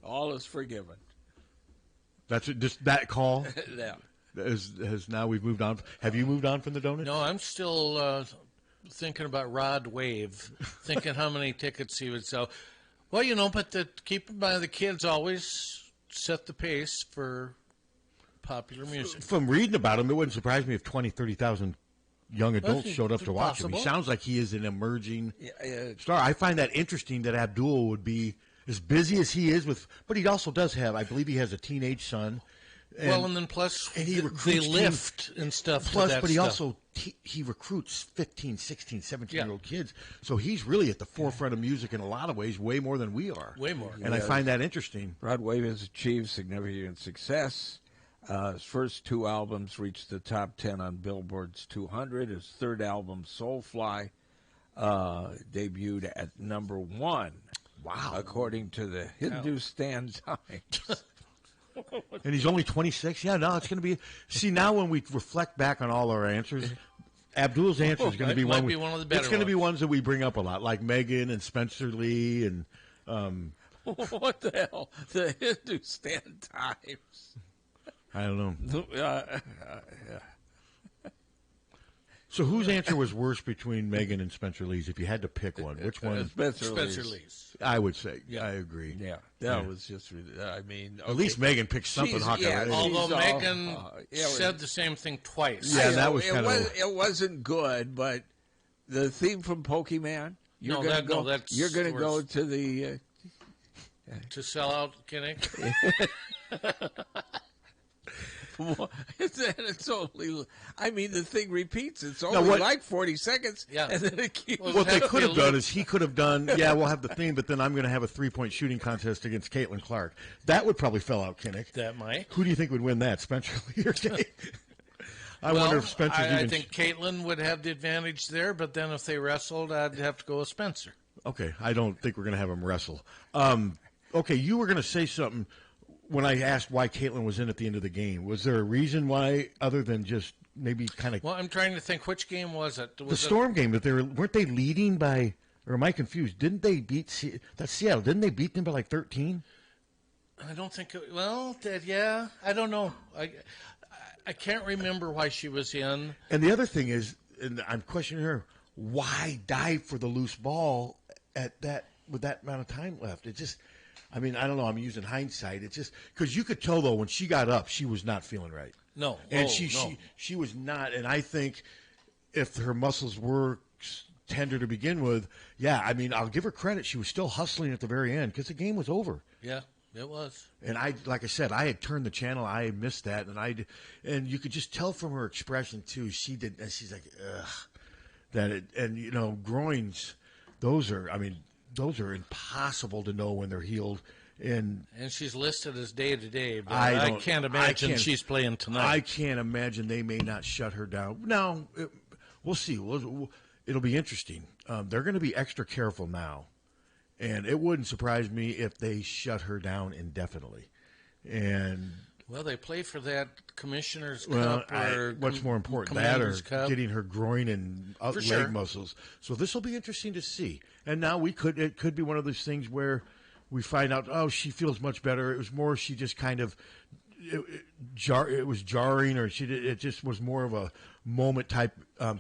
[SPEAKER 1] All is forgiven.
[SPEAKER 3] That's it, just that call.
[SPEAKER 1] Yeah.
[SPEAKER 3] Has now we've moved on. Have you moved on from the donuts?
[SPEAKER 2] No, I'm still thinking about Rod Wave, thinking how many tickets he would sell. Well, but keep in mind the kids always set the pace for popular music.
[SPEAKER 3] From reading about him, it wouldn't surprise me if 20, 30,000 young adults showed up to watch him. He sounds like he is an emerging star. I find that interesting that Abdul would be as busy as he is but he also does have, I believe he has a teenage son.
[SPEAKER 2] And then plus
[SPEAKER 3] he
[SPEAKER 2] they lift and stuff.
[SPEAKER 3] But he also he recruits 15, 16, 17-year-old kids. So he's really at the forefront of music in a lot of ways, way more than we are.
[SPEAKER 2] Way more.
[SPEAKER 3] And I find that interesting.
[SPEAKER 1] Rod Wave has achieved significant success. His first 2 albums reached the top 10 on Billboard's 200. His third album, Soulfly, debuted at number 1.
[SPEAKER 3] Wow.
[SPEAKER 1] According to the Hindustan Times.
[SPEAKER 3] And he's only 26. Yeah, no, it's going to be. See, now when we reflect back on all our answers, Abdul's answer is going to be
[SPEAKER 2] Might
[SPEAKER 3] one.
[SPEAKER 2] be one of the better
[SPEAKER 3] It's going to be
[SPEAKER 2] ones.
[SPEAKER 3] ones that we bring up a lot, like Megan and Spencer Lee and.
[SPEAKER 1] What the hell? The Hindustan Times.
[SPEAKER 3] I don't know.
[SPEAKER 1] Yeah.
[SPEAKER 3] So whose answer was worse between Megan and Spencer Lee's? If you had to pick one, which one?
[SPEAKER 1] Spencer Lee's.
[SPEAKER 3] I would say. Yeah. I agree.
[SPEAKER 1] Yeah, that was just. I mean,
[SPEAKER 3] At least Megan picked something. Hawkeye.
[SPEAKER 1] Yeah,
[SPEAKER 2] although Megan said the same thing twice.
[SPEAKER 3] Yeah, that was kind of.
[SPEAKER 1] It wasn't good, but the theme from Pokemon. You're going to go to the.
[SPEAKER 2] To sell out, Kenny.
[SPEAKER 1] It's only. I mean, the thing repeats. It's only like 40 seconds.
[SPEAKER 2] Yeah.
[SPEAKER 1] And then it keeps.
[SPEAKER 3] What they could have done is he could have done. Yeah, we'll have the theme, but then I'm going to have a 3-point shooting contest against Caitlin Clark. That would probably fill out Kinnick.
[SPEAKER 2] That might.
[SPEAKER 3] Who do you think would win that, Spencer Lee or Kate? I wonder if Spencer's
[SPEAKER 2] I think Caitlin would have the advantage there, but then if they wrestled, I'd have to go with Spencer.
[SPEAKER 3] Okay, I don't think we're going to have them wrestle. Okay, you were going to say something when I asked why Caitlin was in at the end of the game. Was there a reason why, other than just maybe kind of?
[SPEAKER 2] Well, I'm trying to think. Which game was it?
[SPEAKER 3] The Storm game. That weren't they leading by? Or am I confused? Didn't they beat Seattle? Didn't they beat them by like 13?
[SPEAKER 2] I don't think. Yeah. I don't know. I can't remember why she was in.
[SPEAKER 3] And the other thing is, and I'm questioning her, why dive for the loose ball at that with that amount of time left? It just. I mean, I don't know. I'm using hindsight. It's just because you could tell though when she got up, she was not feeling right.
[SPEAKER 2] No,
[SPEAKER 3] and she was not. And I think if her muscles were tender to begin with, yeah. I mean, I'll give her credit. She was still hustling at the very end because the game was over.
[SPEAKER 2] Yeah, it was.
[SPEAKER 3] And like I said, I had turned the channel. I had missed that, and you could just tell from her expression too. She did, and she's like, ugh, that it. And you know, groins. Those are. I mean. Those are impossible to know when they're healed. And
[SPEAKER 2] she's listed as day-to-day, but I can't imagine she's playing tonight.
[SPEAKER 3] I can't imagine they may not shut her down. No, we'll see. It'll be interesting. They're going to be extra careful now. And it wouldn't surprise me if they shut her down indefinitely. And
[SPEAKER 2] well, they play for that Commissioner's Cup.
[SPEAKER 3] What's more important, that or getting her groin and leg muscles. So this will be interesting to see. And now it could be one of those things where we find out, oh, she feels much better. It was more she just kind of it was jarring, or it just was more of a moment type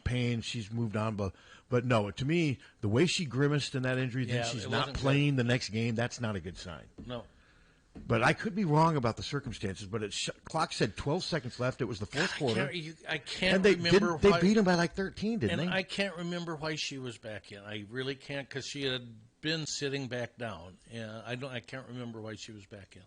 [SPEAKER 3] pain. She's moved on, but no, to me, the way she grimaced in that injury, then she's not playing the next game. That's not a good sign.
[SPEAKER 2] No.
[SPEAKER 3] But I could be wrong about the circumstances. But clock said 12 seconds left. It was the fourth quarter.
[SPEAKER 2] I can't remember.
[SPEAKER 3] They beat him by like 13, didn't they?
[SPEAKER 2] And I can't remember why she was back in. I really can't, because she had been sitting back down. And I can't remember why she was back in.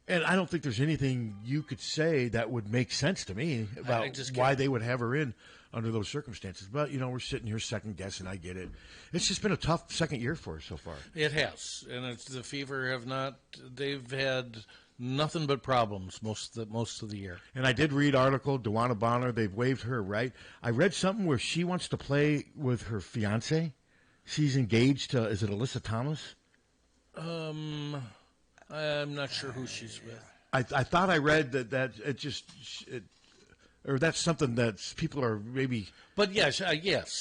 [SPEAKER 3] And I don't think there's anything you could say that would make sense to me about why they would have her in under those circumstances. But, you know, we're sitting here second guessing. I get it. It's just been a tough second year for her so far.
[SPEAKER 2] It has. And the Fever they've had nothing but problems most of the year.
[SPEAKER 3] And I did read article, Dewana Bonner, they've waived her, right? I read something where she wants to play with her fiance. She's engaged to, is it Alyssa Thomas?
[SPEAKER 2] I'm not sure who she's with.
[SPEAKER 3] I thought I read that or that's something that people are maybe.
[SPEAKER 2] But yes,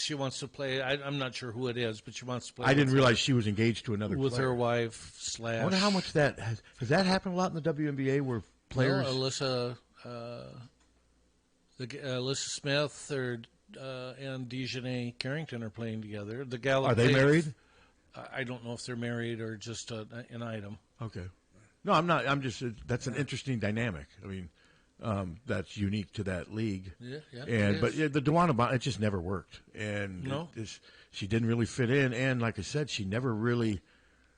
[SPEAKER 2] she wants to play. I'm not sure who it is, but she wants to play.
[SPEAKER 3] I didn't realize she was engaged to another
[SPEAKER 2] with
[SPEAKER 3] player.
[SPEAKER 2] her wife /
[SPEAKER 3] I wonder how much that has that happened a lot in the WNBA where players.
[SPEAKER 2] Alyssa Smith and Dejanay Carrington are playing together. The gal
[SPEAKER 3] are they married?
[SPEAKER 2] I don't know if they're married or just an item.
[SPEAKER 3] Okay. No, I'm not. I'm just. That's an interesting dynamic. I mean, that's unique to that league.
[SPEAKER 2] Yeah.
[SPEAKER 3] And the Dewana Bonner, it just never worked, and she didn't really fit in. And like I said, she never really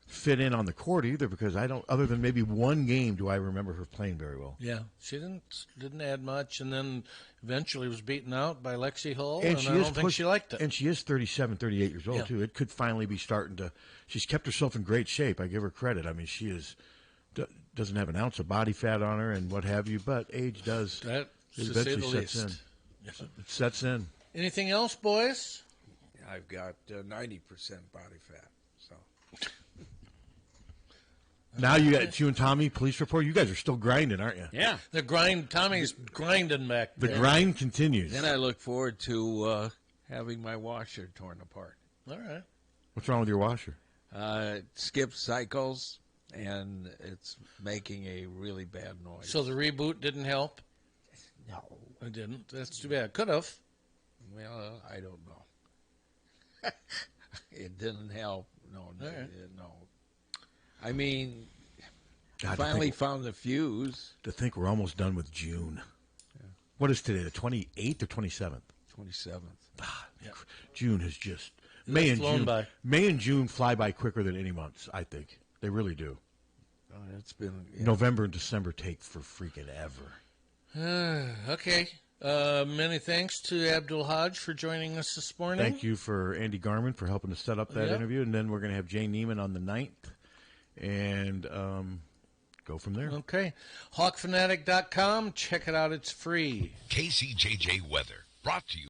[SPEAKER 3] fit in on the court either, because other than maybe one game, do I remember her playing very well.
[SPEAKER 2] Yeah, she didn't add much, and then eventually was beaten out by Lexi Hull,
[SPEAKER 3] and
[SPEAKER 2] I don't think she liked it.
[SPEAKER 3] And she is 37, 38 years old too. It could finally be starting to. She's kept herself in great shape. I give her credit. I mean, she doesn't have an ounce of body fat on her and what have you, but age does.
[SPEAKER 2] That
[SPEAKER 3] eventually sets in. It sets in.
[SPEAKER 2] Anything else, boys?
[SPEAKER 1] I've got 90% body fat. So.
[SPEAKER 3] Now you got you and Tommy, police report. You guys are still grinding, aren't you?
[SPEAKER 11] Yeah.
[SPEAKER 2] Tommy's grinding back
[SPEAKER 3] The
[SPEAKER 2] there.
[SPEAKER 3] grind continues.
[SPEAKER 1] Then I look forward to having my washer torn apart.
[SPEAKER 2] All right.
[SPEAKER 3] What's wrong with your washer?
[SPEAKER 1] It skips cycles, and it's making a really bad noise.
[SPEAKER 2] So the reboot didn't help?
[SPEAKER 1] No.
[SPEAKER 2] It didn't. That's too bad. Could have.
[SPEAKER 1] Well, I don't know. It didn't help. No,
[SPEAKER 2] right.
[SPEAKER 1] no. I mean,
[SPEAKER 3] God,
[SPEAKER 1] finally found the fuse.
[SPEAKER 3] To think we're almost done with June. Yeah. What is today, the 28th or 27th?
[SPEAKER 1] 27th.
[SPEAKER 3] June has just... May and June fly by quicker than any months, I think. They really do.
[SPEAKER 1] It's been...
[SPEAKER 3] November and December take for freaking ever.
[SPEAKER 2] Okay. Many thanks to Abdul Hodge for joining us this morning.
[SPEAKER 3] Thank you for Andy Garman for helping to set up that interview. And then we're going to have Jay Neiman on the 9th. And go from there.
[SPEAKER 2] Okay. Hawkfanatic.com. Check it out. It's free.
[SPEAKER 5] KCJJ Weather, brought to you